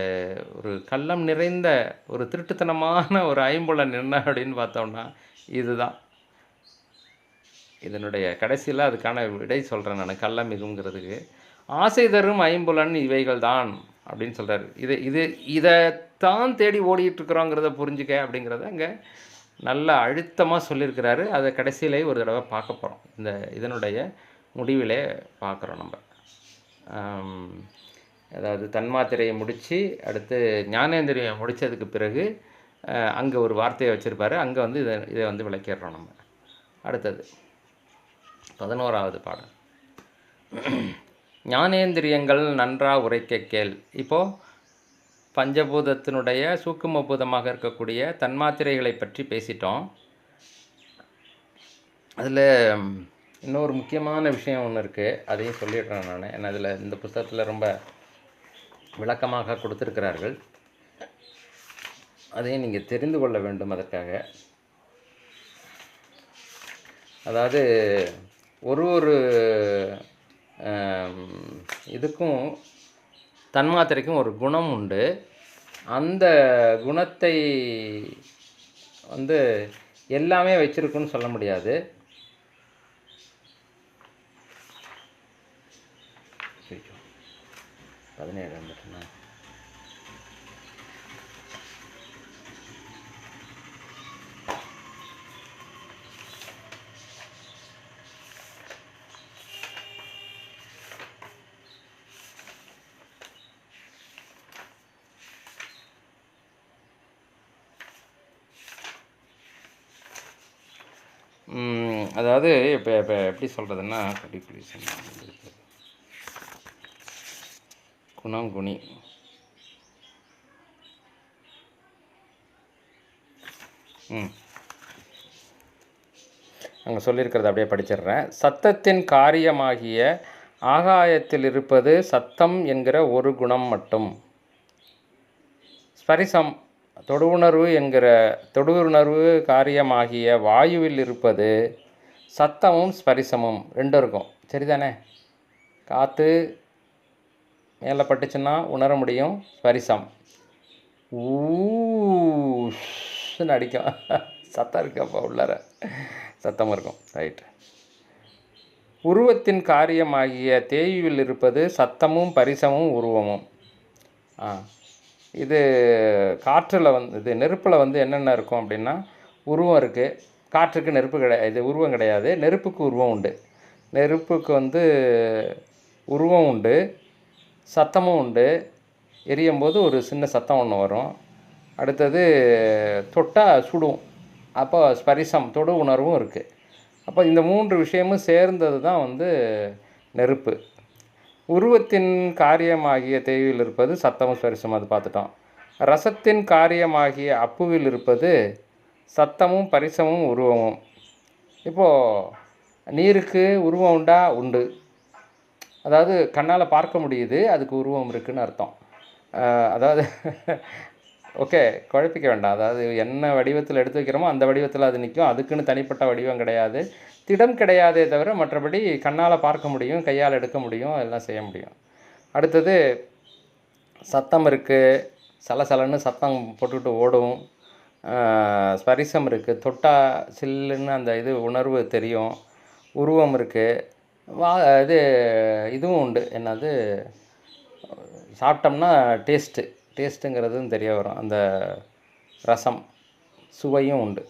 S1: ஒரு கள்ளம் நிறைந்த ஒரு திருட்டுத்தனமான ஒரு ஐம்புலன் என்ன அப்படின்னு பார்த்தோம்னா இதுதான். இதனுடைய கடைசியில் அதுக்கான விடை சொல்கிறேன் நான். கள்ளம் மிகுங்கிறதுக்கு ஆசை தரும் ஐம்புலன் இவைகள் தான் அப்படின்னு சொல்கிறார். இதைத்தான் தேடி ஓடிட்டுருக்குறோங்கிறத புரிஞ்சுக்க அப்படிங்கிறத அங்கே நல்ல அழுத்தமாக சொல்லியிருக்கிறாரு. அதை கடைசியிலே ஒரு தடவை பார்க்க போகிறோம். இதனுடைய முடிவிலே பார்க்குறோம் நம்ம. அதாவது தன்மாத்திரையை முடித்து அடுத்து ஞானேந்திரியம் முடித்ததுக்கு பிறகு அங்கே ஒரு வார்த்தையை வச்சுருப்பார். அங்கே வந்து இதை வந்து விளக்கிடுறோம் நம்ம. அடுத்தது 11வது பாடல். ஞானேந்திரியங்கள் நன்றா உரைக்க கேள். இப்போது பஞ்சபூதத்தினுடைய சூக்கும பூதமாக இருக்கக்கூடிய தன்மாத்திரைகளை பற்றி பேசிட்டோம். அதில் இன்னொரு முக்கியமான விஷயம் ஒன்று இருக்குது, அதையும் சொல்லிடுறேன் நான். ஏன்னா அதில் இந்த புத்தகத்தில் ரொம்ப விளக்கமாக கொடுத்துருக்கிறார்கள். அதையும் நீங்கள் தெரிந்து கொள்ள வேண்டும். அதற்காக அதாவது ஒரு இதுக்கும் தன்மாத்திரைக்கும் ஒரு குணம் உண்டு. அந்த குணத்தை வந்து எல்லாமே வச்சுருக்குன்னு சொல்ல முடியாது. அதாவது இப்போ எப்படி சொல்கிறதுன்னா, குணம் குணி அங்கே சொல்லியிருக்கிறத அப்படியே படிச்சிடுறேன். சத்தத்தின் காரியமாகிய ஆகாயத்தில் இருப்பது சத்தம் என்கிற ஒரு குணம் மட்டும். ஸ்பரிசம் தொடு உணர்வு காரியமாகிய வாயுவில் இருப்பது சத்தமும் ஸ்பரிசமும் ரெண்டும் இருக்கும். சரிதானே? காற்று மேலே பட்டுச்சுன்னா உணர முடியும் ஸ்பரிசம். ஊன்னு அடிக்கும், சத்தம் இருக்கு. அப்போ உள்ளார சத்தம் இருக்கும். ரைட்டு. உருவத்தின் காரியமாகிய தேயுவில் இருப்பது சத்தமும் பரிசமும் உருவமும். இது காற்றில் இது நெருப்பில் என்னென்ன இருக்கும் அப்படின்னா உருவம் இருக்குது. காற்றுக்கு நெருப்பு கிடையாது, இது உருவம் கிடையாது. நெருப்புக்கு உருவம் உண்டு. நெருப்புக்கு உருவம் உண்டு, சத்தமும் உண்டு. எரியும் போது ஒரு சின்ன சத்தம் ஒன்று வரும். அடுத்தது தொட்டால் சுடும், அப்போ ஸ்பரிசம் தொடு உணர்வும் இருக்குது. அப்போ இந்த 3 விஷயமும் சேர்ந்தது தான் நெருப்பு. உருவத்தின் காரியமாகிய தேவில் இருப்பது சத்தமும் ஸ்பரிசமும், அது பார்த்துட்டோம். ரசத்தின் காரியமாகிய அப்புவில் இருப்பது சத்தமும் பரிசமும் உருவமும். இப்போது நீருக்கு உருவம் உண்டா? உண்டு. அதாவது கண்ணால் பார்க்க முடியுது, அதுக்கு உருவம் இருக்குதுன்னு அர்த்தம். அதாவது ஓகே, குழப்பிக்க வேண்டாம். அதாவது என்ன வடிவத்தில் எடுத்து வைக்கிறோமோ அந்த வடிவத்தில் அது நிற்கும். அதுக்குன்னு தனிப்பட்ட வடிவம் கிடையாது, திடம் கிடையாதே தவிர மற்றபடி கண்ணால் பார்க்க முடியும், கையால் எடுக்க முடியும், எல்லாம் செய்ய முடியும். அடுத்தது சத்தம் இருக்குது, சலசலன்னு சத்தம் போட்டுக்கிட்டு ஓடும். ஸ்பரிசம் இருக்குது, தொட்டால் சில்லுன்னு அந்த உணர்வு தெரியும். உருவம் இருக்குது. இதுவும் உண்டு. என்னது, சாப்பிட்டோம்னா டேஸ்ட்டுங்கிறதும் தெரிய வரும். அந்த ரசம் சுவையும் உண்டு.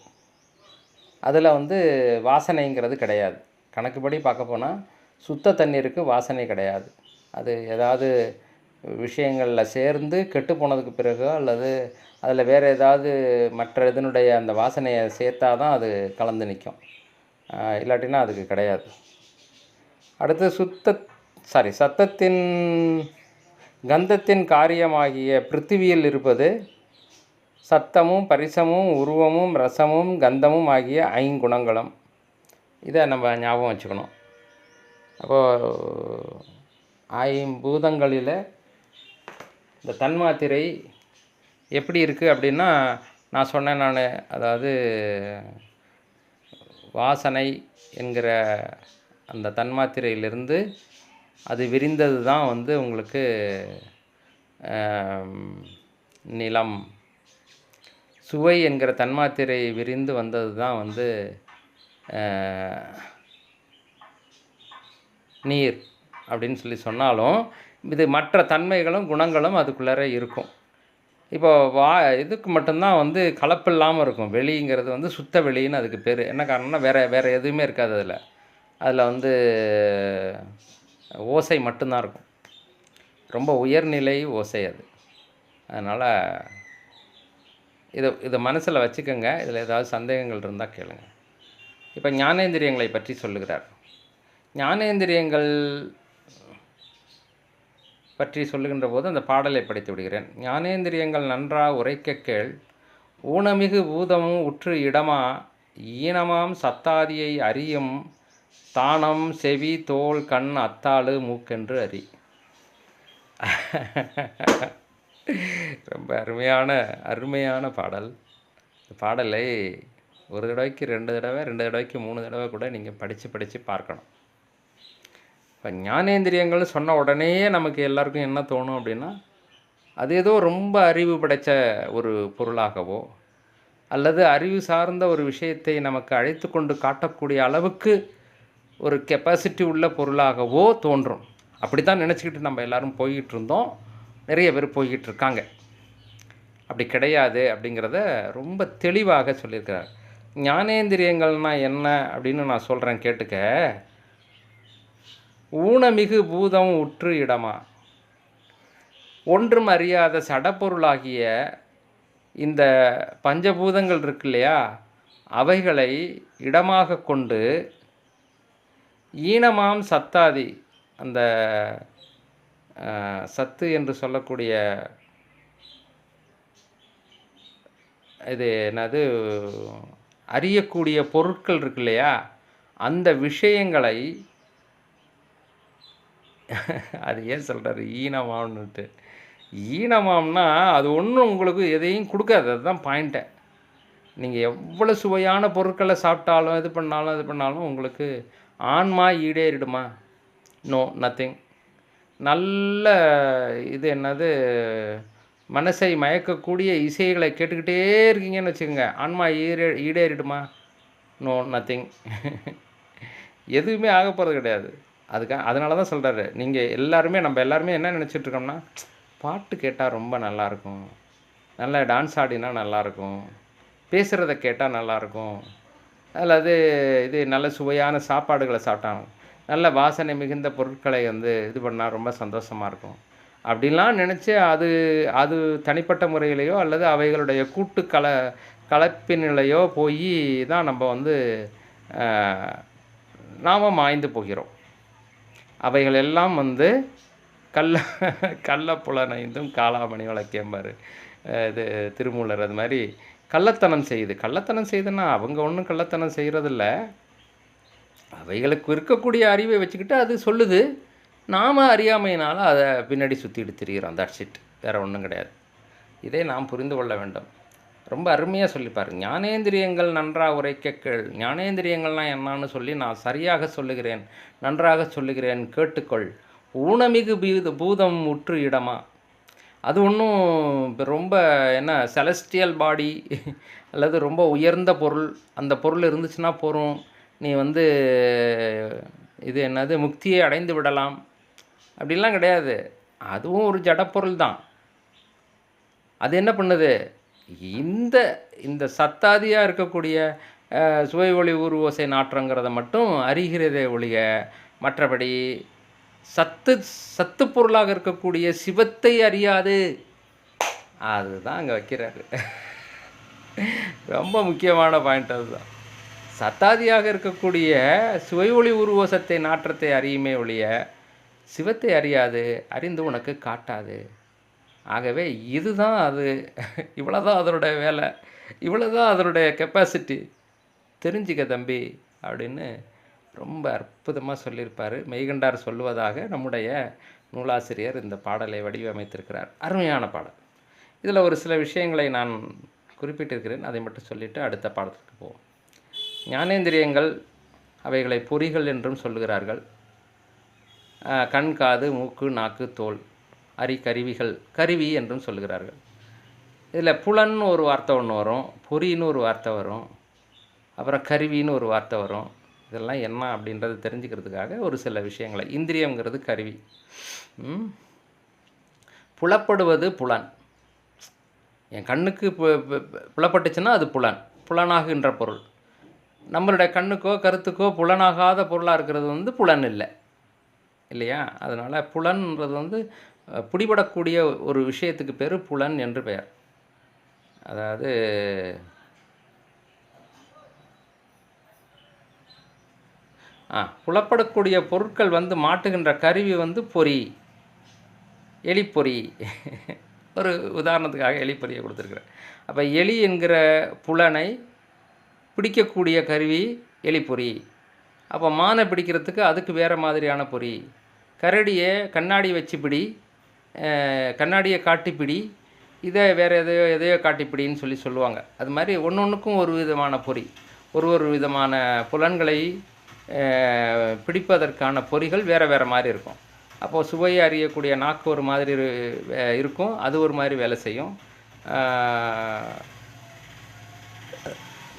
S1: அதில் வந்து வாசனைங்கிறது கிடையாது. கணக்குப்படி பார்க்க போனால் சுத்த தண்ணீருக்கு வாசனை கிடையாது. அது ஏதாவது விஷயங்களில் சேர்ந்து கெட்டு போனதுக்கு பிறகோ அல்லது அதில் வேறு ஏதாவது மற்ற இதனுடைய அந்த வாசனையை சேர்த்தா தான் அது கலந்து நிற்கும். இல்லாட்டினா அதுக்கு கிடையாது. அடுத்து சத்தத்தின் கந்தத்தின் காரியமாகிய பிருத்திவியில் இருப்பது சத்தமும் பரிசமும் உருவமும் ரசமும் கந்தமும் ஆகிய ஐங்குணங்களும். இதை நம்ம ஞாபகம் வச்சுக்கணும். அப்போது ஐம்பூதங்களில் இந்த தன்மாத்திரை எப்படி இருக்குது அப்படின்னா, நான் சொன்னேன் அதாவது வாசனை என்கிற அந்த தன்மாத்திரையிலிருந்து அது விரிந்தது தான் வந்து உங்களுக்கு நிலம். சுவை என்கிற தன்மாத்திரை விரிந்து வந்தது தான் வந்து நீர் அப்படின்னு சொன்னாலும் இது மற்ற தன்மைகளும் குணங்களும் அதுக்குள்ளார இருக்கும். இப்போ இதுக்கு மட்டும்தான் வந்து கலப்பில்லாமல் இருக்கும். வெளிங்கிறது வந்து சுத்த வெளின்னு அதுக்கு பேர். என்ன காரணம்னா வேறு எதுவுமே இருக்காது. அதில் வந்து ஓசை மட்டும்தான் இருக்கும். ரொம்ப உயர்நிலை ஓசை அது. அதனால் இதை மனசில் வச்சுக்கோங்க. இதில் ஏதாவது சந்தேகங்கள் இருந்தால் கேளுங்க. இப்போ ஞானேந்திரியங்களை பற்றி சொல்லுகிறார். ஞானேந்திரியங்கள் பற்றி சொல்லுகின்ற போது அந்த பாடலை படித்து விடுகிறேன். ஞானேந்திரியங்கள் நன்றா உரைக்க கேள், ஊனமிகு பூதமும் உற்று இடமா, ஈனமாம் சத்தாதியை அறியும், தானம் செவி தோல் கண் அத்தாளு மூக்கென்று அறி. ரொம்ப அருமையான பாடல். இந்த பாடலை ஒரு தடவைக்கு 2 தடவை 2 தடவைக்கு 3 தடவை கூட நீங்கள் படித்து பார்க்கணும். இப்போ ஞானேந்திரியங்கள்னு சொன்ன உடனே நமக்கு எல்லாருக்கும் என்ன தோணும் அப்படின்னா, அது ஏதோ ரொம்ப அறிவு படைத்த ஒரு பொருளாகவோ அல்லது அறிவு சார்ந்த ஒரு விஷயத்தை நமக்கு அழைத்து கொண்டு காட்டக்கூடிய அளவுக்கு ஒரு கெப்பாசிட்டி உள்ள பொருளாகவோ தோன்றும். அப்படி தான் நினச்சிக்கிட்டு நம்ம எல்லோரும் போய்கிட்டு இருந்தோம். நிறைய பேர் போய்கிட்டு இருக்காங்க. அப்படி கிடையாது அப்படிங்கிறத ரொம்ப தெளிவாக சொல்லியிருக்கிறார். ஞானேந்திரியங்கள்னால் என்ன அப்படின்னு நான் சொல்கிறேன், கேட்டுக்க. ஊனமிகு பூதம் உற்று இடமா, ஒன்றும் அறியாத சடப்பொருளாகிய இந்த பஞ்சபூதங்கள் இருக்கு இல்லையா, அவைகளை இடமாக கொண்டு ஈனமாம் சத்தாதி, அந்த சத்து என்று சொல்லக்கூடிய இது என்னது, அறியக்கூடிய பொருட்கள் இருக்கு இல்லையா, அந்த விஷயங்களை அது ஏன் சொல்கிறார் ஈனமாம்னுட்டு. ஈனமாம்னா அது ஒன்றும் உங்களுக்கு எதையும் கொடுக்காது. அதுதான் பாயிண்ட்டை. நீங்கள் எவ்வளோ சுவையான பொருட்களை சாப்பிட்டாலும் இது பண்ணாலும் உங்களுக்கு ஆன்மா ஈடேறிடுமா? No, nothing. நல்ல இது என்னது, மனசை மயக்கக்கூடிய இசைகளை கேட்டுக்கிட்டே இருக்கீங்கன்னு வச்சுக்கோங்க, ஆன்மா ஈடேறிடுமா? No, nothing. எதுவுமே ஆக போகிறது கிடையாது. அதனால தான் சொல்கிறாரு, நம்ம எல்லாருமே என்ன நினச்சிட்ருக்கோம்னா, பாட்டு கேட்டால் ரொம்ப நல்லாயிருக்கும், நல்லா டான்ஸ் ஆடினா நல்லாயிருக்கும், பேசுகிறத கேட்டால் நல்லாயிருக்கும், அல்லது இது நல்ல சுவையான சாப்பாடுகளை சாப்பிட்டாங்க, நல்ல வாசனை மிகுந்த பொருட்களை வந்து இது பண்ணால் ரொம்ப சந்தோஷமாக இருக்கும் அப்படின்லாம் நினச்சி அது தனிப்பட்ட முறையிலையோ அல்லது அவைகளுடைய கூட்டு கலப்பினிலையோ போய் தான் நம்ம வந்து நாம் மாய்ந்து போகிறோம். அவைகள் எல்லாம் வந்து கள்ளப்புலனைந்தும் காளாமணி வழக்கேம்பார் இது திருமூலர். அது மாதிரி கள்ளத்தனம் செய்யுதுன்னா அவங்க ஒன்றும் கள்ளத்தனம் செய்கிறதில்ல, அவைகளுக்கு இருக்கக்கூடிய அறிவை வச்சுக்கிட்டு அது சொல்லுது, நாம் அறியாமையினால் அதை பின்னாடி சுற்றிட்டு திரிகிறோம். தட்ஸ் இட், வேறு ஒன்றும் கிடையாது. இதை நாம் புரிந்து கொள்ள வேண்டும். ரொம்ப அருமையாக சொல்லிப்பார். ஞானேந்திரியங்கள் நன்றாக உரைக்க கேள். ஞானேந்திரியங்கள்லாம் என்னான்னு சொல்லி நான் சரியாக சொல்லுகிறேன், நன்றாக சொல்லுகிறேன், கேட்டுக்கொள். ஊனமிகு பூதம் உற்று இடமா, அது ஒன்றும் ரொம்ப என்ன செலஸ்டியல் பாடி அல்லது ரொம்ப உயர்ந்த பொருள், அந்த பொருள் இருந்துச்சுன்னா போகிறோம், நீ வந்து இது என்னது முக்தியை அடைந்து விடலாம் அப்படிலாம் கிடையாது. அதுவும் ஒரு ஜடப்பொருள் தான். அது என்ன பண்ணுது, இந்த சத்தாதியாக இருக்கக்கூடிய சுவை ஒளி ஊர் ஓசை நாற்றங்கிறத மட்டும் அறிகிறதே ஒழிய மற்றபடி சத்து பொருளாக இருக்கக்கூடிய சிவத்தை அறியாது. அதுதான் அங்கே வைக்கிறாரு. ரொம்ப முக்கியமான பாயிண்ட் அதுதான். சத்தாதியாக இருக்கக்கூடிய சுவை ஒளி உருவோசத்தை நாற்றத்தை அறியுமே ஒழிய சிவத்தை அறியாது, அறிந்து உனக்கு காட்டாது. ஆகவே இதுதான் அது, இவ்வளோதான் அதனுடைய வேலை, இவ்வளோதான் அதனுடைய கெப்பாசிட்டி, தெரிஞ்சுக்க தம்பி அப்படின்னு ரொம்ப அற்புதமாக சொல்லியிருப்பார். மெய்கண்டார் சொல்லுவதாக நம்முடைய நூலாசிரியர் இந்த பாடலை வடிவமைத்திருக்கிறார். அருமையான பாடல். இதில் ஒரு சில விஷயங்களை நான் குறிப்பிட்டிருக்கிறேன், அதை மட்டும் சொல்லிவிட்டு அடுத்த பாடத்திற்கு போவோம். ஞானேந்திரியங்கள் அவைகளை பொறிகள் என்றும் சொல்லுகிறார்கள். கண், காது, மூக்கு, நாக்கு, தோல், கருவிகள், கருவி என்றும் சொல்லுகிறார்கள். இதில் புலன்னு ஒரு வார்த்தை ஒன்று வரும், பொறின்னு ஒரு வார்த்தை வரும், அப்புறம் கருவின்னு ஒரு வார்த்தை வரும். இதெல்லாம் என்ன அப்படின்றத தெரிஞ்சுக்கிறதுக்காக ஒரு சில விஷயங்களை. இந்திரியங்கிறது கருவி, புலப்படுவது புலன். என் கண்ணுக்கு புலப்பட்டுச்சுன்னா அது புலன், புலனாகுகின்ற பொருள். நம்மளுடைய கண்ணுக்கோ கருத்துக்கோ புலனாகாத பொருளாக இருக்கிறது புலன் இல்லை இல்லையா? அதனால் புலன்ன்றது பிடிபடக்கூடிய ஒரு விஷயத்துக்கு பேர் புலன் என்று பெயர். அதாவது புலப்படக்கூடிய பொருட்கள் மாட்டுகின்ற கருவி பொறி, எலிப்பொறி. ஒரு உதாரணத்துக்காக எலிப்பொறியை கொடுத்துருக்குறேன். அப்போ எலி என்கிற புலனை பிடிக்கக்கூடிய கருவி எலிப்பொறி. அப்போ மானை பிடிக்கிறதுக்கு அதுக்கு வேறு மாதிரியான பொறி. கரடியை கண்ணாடி வச்சு பிடி, கண்ணாடியை காட்டிப்பிடி, இதை வேறு எதையோ காட்டிப்பிடின்னு சொல்லுவாங்க. அது மாதிரி ஒன்றுக்கும் ஒரு விதமான பொறி, ஒரு விதமான புலன்களை பிடிப்பதற்கான பொறிகள் வேறு வேறு மாதிரி இருக்கும். அப்போது சுவையை அறியக்கூடிய நாக்கு ஒரு மாதிரி இருக்கும், அது ஒரு மாதிரி வேலை செய்யும்.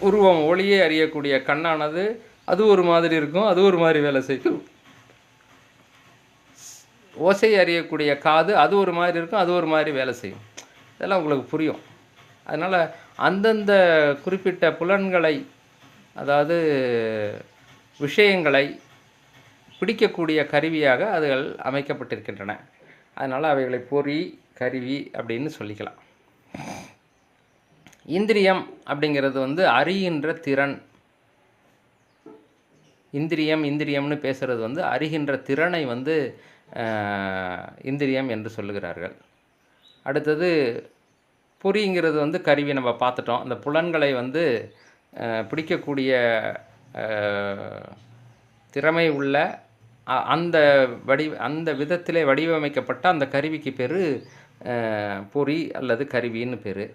S1: உருவம் ஒளியை அறியக்கூடிய கண்ணானது அது ஒரு மாதிரி இருக்கும், அது ஒரு மாதிரி வேலை செய்யும். ஓசையை அறியக்கூடிய காது அது ஒரு மாதிரி இருக்கும், அது ஒரு மாதிரி வேலை செய்யும். இதெல்லாம் உங்களுக்கு புரியும். அதனால் அந்தந்த குறிப்பிட்ட புலன்களை, அதாவது விஷயங்களை பிடிக்கக்கூடிய கருவியாக அதுகள் அமைக்கப்பட்டிருக்கின்றன. அதனால் அவைகளை பொறி, கருவி அப்படின்னு சொல்லிக்கலாம். இந்திரியம் அப்படிங்கிறது அறிகின்ற திறன். இந்திரியம்னு பேசுகிறது அறிகின்ற திறனை இந்திரியம் என்று சொல்லுகிறார்கள். அடுத்தது பொறிங்கிறது கருவி. நம்ம பார்த்துட்டோம். அந்த புலன்களை பிடிக்கக்கூடிய திறமை உள்ள அந்த விதத்திலே வடிவமைக்கப்பட்ட அந்த கருவிக்கு பேர் பொறி அல்லது கருவின்னு பேர்.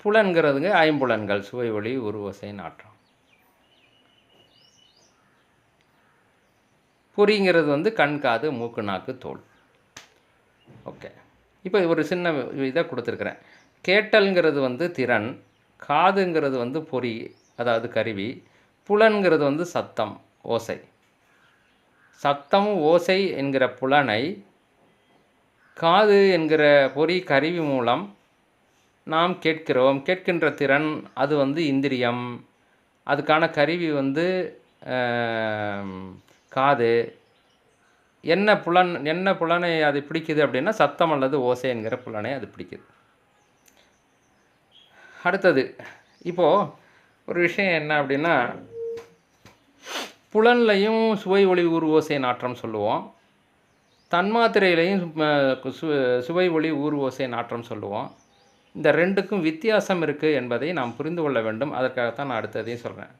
S1: புலன்கிறதுங்க ஐம்புலன்கள், சுவை, ஒளி, உருவோசை, நாற்றம். பொறிங்கிறது கண், காது, மூக்கு, நாக்கு, தோல். ஓகே, இப்போ ஒரு சின்ன இதை கொடுத்துருக்குறேன். கேட்டல்ங்கிறது திறன், காதுங்கிறது பொறி அதாவது கருவி, புலன்கிறது சத்தம், ஓசை. சத்தம், ஓசை என்கிற புலனை காது என்கிற பொறி கருவி மூலம் நாம் கேட்கிறோம். கேட்கின்ற திறன் அது இந்திரியம். அதுக்கான கருவி காது. என்ன புலனை அது பிடிக்குது அப்படின்னா சத்தம் அல்லது ஓசை என்கிற புலனை அது பிடிக்குது. அடுத்தது இப்போது ஒரு விஷயம் என்ன அப்படின்னா, புலன்லையும் சுவை, ஒளி, ஊர், ஓசை, நாற்றம் சொல்லுவோம். தன்மாத்திரையிலையும் சுவை, ஒளி, ஊர், ஓசை, நாற்றம் சொல்லுவோம். இந்த ரெண்டுக்கும் வித்தியாசம் இருக்குது என்பதை நாம் புரிந்து கொள்ள வேண்டும். அதற்காகத்தான் நான் அடுத்ததையும் சொல்கிறேன்.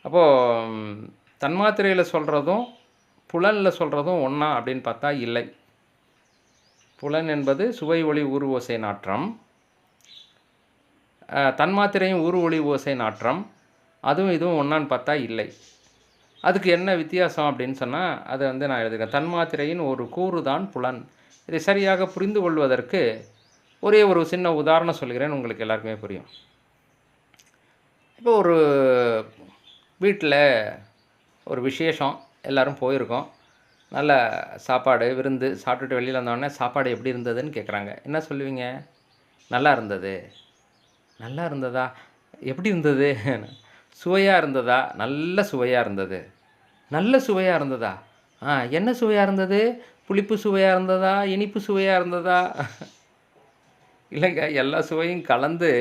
S1: அப்போது தன்மாத்திரையில் சொல்கிறதும் புலனில் சொல்கிறதும் ஒன்றா அப்படின்னு பார்த்தா இல்லை. புலன் என்பது சுவை, ஒளி, ஊர், ஓசை, நாற்றம். தன்மாத்திரையும் ஊர், ஒளி, ஓசை, நாற்றம், அதுவும் இதுவும் ஒன்றான்னு பார்த்தா இல்லை. அதுக்கு என்ன வித்தியாசம் அப்படின்னு சொன்னால் அதை நான் எழுதுகிறேன். தன்மாத்திரையின் ஒரு கூறு தான் புலன். இதை சரியாக புரிந்து கொள்வதற்கு ஒரே ஒரு சின்ன உதாரணம் சொல்கிறேன், உங்களுக்கு எல்லாருக்குமே புரியும். இப்போ ஒரு வீட்டில் ஒரு விசேஷம், எல்லோரும் போயிருக்கோம். நல்ல சாப்பாடு, விருந்து சாப்பிட்டுட்டு வெளியில் வந்தோடனே சாப்பாடு எப்படி இருந்ததுன்னு கேட்குறாங்க. என்ன சொல்லுவீங்க? நல்லா இருந்தது. நல்லா இருந்ததா? எப்படி இருந்தது? சுவையாக இருந்ததா? நல்ல சுவையாக இருந்தது. நல்ல சுவையாக இருந்ததா? என்ன சுவையாக இருந்தது? புளிப்பு சுவையாக இருந்ததா? இனிப்பு சுவையாக இருந்ததா? இல்லைங்க, எல்லா சுவையும் கலந்து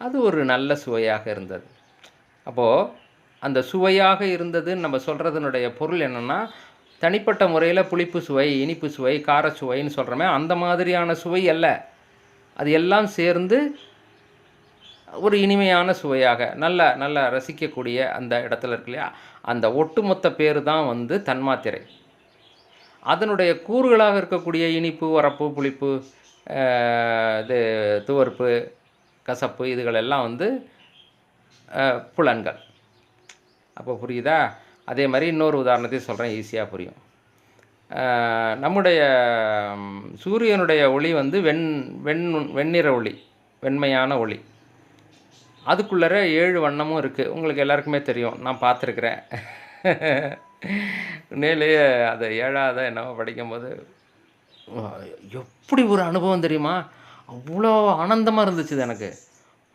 S1: அது ஒரு நல்ல சுவையாக இருந்தது. அப்போது அந்த சுவையாக இருந்ததுன்னு நம்ம சொல்கிறதுனுடைய பொருள் என்னென்னா, தனிப்பட்ட முறையில் புளிப்பு சுவை, இனிப்பு சுவை, கார சுவைன்னு சொல்கிறோமே, அந்த மாதிரியான சுவை அல்ல. அது எல்லாம் சேர்ந்து ஒரு இனிமையான சுவையாக நல்ல ரசிக்கக்கூடிய அந்த இடத்துல இருக்கு இல்லையா, அந்த ஒட்டுமொத்த பேர் தான் வந்து தன்மாத்திரை. அதனுடைய கூறுகளாக இருக்கக்கூடிய இனிப்பு, உரப்பு, புளிப்பு, இது துவர்ப்பு, கசப்பு, இதுகளெல்லாம் வந்து புலன்கள். அப்போ புரியுதா? அதே மாதிரி இன்னொரு உதாரணத்தையும் சொல்கிறேன், ஈஸியாக புரியும். நம்முடைய சூரியனுடைய ஒளி வந்து வெண்ணிற ஒளி, வெண்மையான ஒளி. அதுக்குள்ளே 7 வண்ணமும் இருக்குது. உங்களுக்கு எல்லாருக்குமே தெரியும், நான் பார்த்துருக்குறேன். உண்மையிலேயே அதை 7ஆவது என்னவோ படிக்கும்போது எப்படி ஒரு அனுபவம் தெரியுமா? அவ்வளோ ஆனந்தமாக இருந்துச்சு எனக்கு.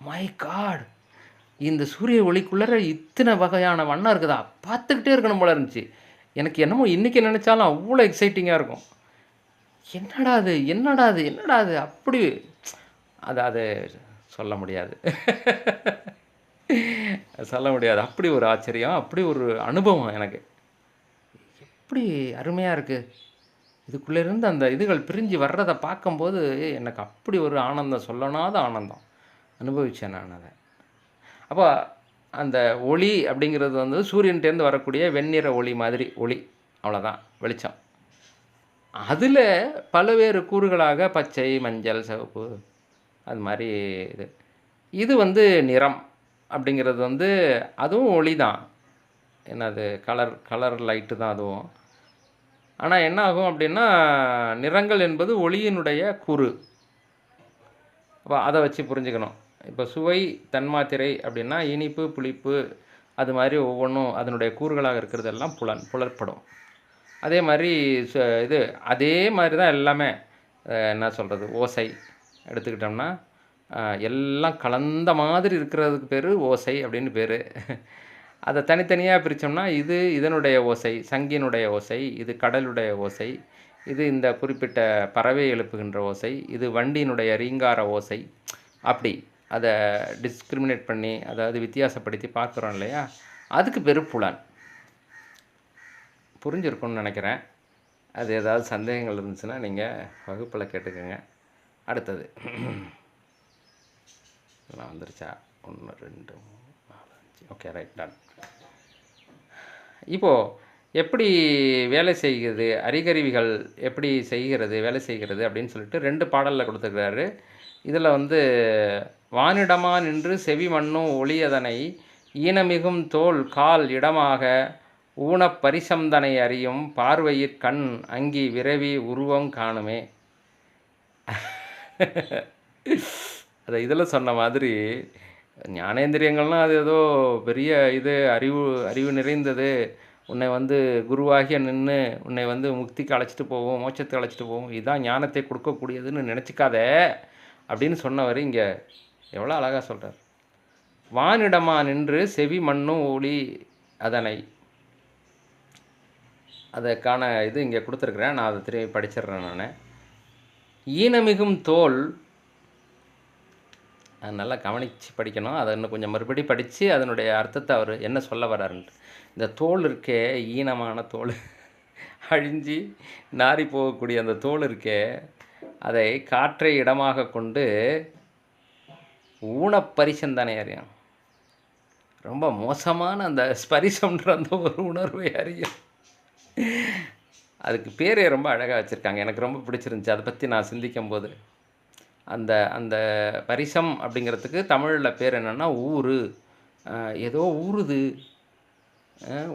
S1: மை காட், இந்த சூரிய ஒளிக்குள்ளே இத்தனை வகையான வண்ணம் இருக்குதா, பார்த்துக்கிட்டே இருக்கணும் போல இருந்துச்சு. எனக்கு என்னமோ இன்றைக்கி நினச்சாலும் அவ்வளோ எக்ஸைட்டிங்காக இருக்கும். என்னடா அது அப்படி அது சொல்ல முடியாது. அப்படி ஒரு ஆச்சரியம், அப்படி ஒரு அனுபவம் எனக்கு. எப்படி அருமையாக இருக்குது. இதுக்குள்ளேருந்து அந்த இதுகள் பிரிஞ்சு வர்றதை பார்க்கும்போது எனக்கு அப்படி ஒரு ஆனந்தம், சொல்லனாத ஆனந்தம் அனுபவித்தேன் நான் அதை. அப்போ அந்த ஒளி அப்படிங்கிறது வந்து சூரியன்கிட்டேருந்து வரக்கூடிய வெண்ணிற ஒளி மாதிரி ஒளி, அவ்வளோதான், வெளிச்சம். அதில் பல்வேறு கூறுகளாக பச்சை, மஞ்சள், சிவப்பு, அது மாதிரி இது வந்து நிறம் அப்படிங்கிறது வந்து அதுவும் ஒளி தான். என்னது கலர் லைட்டு தான் அதுவும். ஆனால் என்ன ஆகும் அப்படின்னா, நிறங்கள் என்பது ஒளியினுடைய கூறு. அப்போ அதை வச்சு புரிஞ்சுக்கணும். இப்போ சுவை, தன்மாத்திரை அப்படின்னா இனிப்பு, புளிப்பு, அது மாதிரி ஒவ்வொன்றும் அதனுடைய கூறுகளாக இருக்கிறதெல்லாம் புலப்படும். அதே மாதிரி அதே மாதிரி தான் எல்லாமே. என்ன சொல்கிறது, ஓசை எடுத்துக்கிட்டோம்னா எல்லாம் கலந்த மாதிரி இருக்கிறதுக்கு பேர் ஓசை அப்படின்னு பேர். அதை தனித்தனியாக பிரித்தோம்னா இது இதனுடைய ஓசை, சங்கினுடைய ஓசை, இது கடலுடைய ஓசை, இது இந்த குறிப்பிட்ட பறவை எழுப்புகின்ற ஓசை, இது வண்டியினுடைய ரீங்கார ஓசை. அப்படி அதை டிஸ்கிரிமினேட் பண்ணி, அதாவது வித்தியாசப்படுத்தி பார்க்குறோம் இல்லையா, அதுக்கு பேர் புலன். புரிஞ்சிருக்கும்னு நினைக்கிறேன். அது ஏதாவது சந்தேகங்கள் இருந்துச்சுன்னா நீங்கள் வகுப்பில் கேட்டுக்கோங்க. அடுத்தது நான் வந்துருச்சா? 1 2 3 4 5. Okay, right, done. இப்போது எப்படி வேலை செய்கிறது, அறிகருவிகள் எப்படி வேலை செய்கிறது அப்படின்னு சொல்லிட்டு 2 பாடலில் கொடுத்துருக்கிறாரு. இதில் வந்து வானிடமா நின்று செவி மண்ணும் ஒளியதனை ஈனமிகும் தோல் கால் இடமாக ஊனப் பரிசந்தனை அறியும் பார்வையிற் கண் அங்கி விரவி உருவம் காணுமே. அதை இதில் சொன்ன மாதிரி ஞானேந்திரியங்கள்னால் அது ஏதோ பெரிய அறிவு நிறைந்தது, உன்னை வந்து குருவாகிய நின்று உன்னை வந்து முக்திக்கு அழைச்சிட்டு போவோம், மோட்சத்துக்கு அழைச்சிட்டு போவோம், இதுதான் ஞானத்தை கொடுக்கக்கூடியதுன்னு நினச்சிக்காத அப்படின்னு சொன்னவர் இங்கே எவ்வளோ அழகாக சொல்கிறார். வானிடமா நின்று செவி மண்ணும் ஒளி அதனை, அதற்கான இது இங்கே கொடுத்துருக்குறேன், நான் அதை திரும்பி படிச்சிடுறேன். நான் ஈனமிகும் தோல், நல்லா கவனித்து படிக்கணும். அதை இன்னும் கொஞ்சம் மறுபடி படித்து அதனுடைய அர்த்தத்தை அவர் என்ன சொல்ல வர்றாருன்ட்டு. இந்த தோல் இருக்கே, ஈனமான தோல், அழிஞ்சி நாரி போகக்கூடிய அந்த தோல் இருக்கே, அதை காற்றை இடமாக கொண்டு ஊனப்பரிசந்தனை அறியும். ரொம்ப மோசமான அந்த ஸ்பரிசம்ன்ற அந்த ஒரு உணர்வை அறியும். அதுக்கு பேரே ரொம்ப அழகாக வச்சுருக்காங்க, எனக்கு ரொம்ப பிடிச்சிருந்துச்சி. அதை பற்றி நான் சிந்திக்கும் போது அந்த அந்த பரிசம் அப்படிங்கிறதுக்கு தமிழில் பேர் என்னென்னா ஊறு. ஏதோ ஊறுது,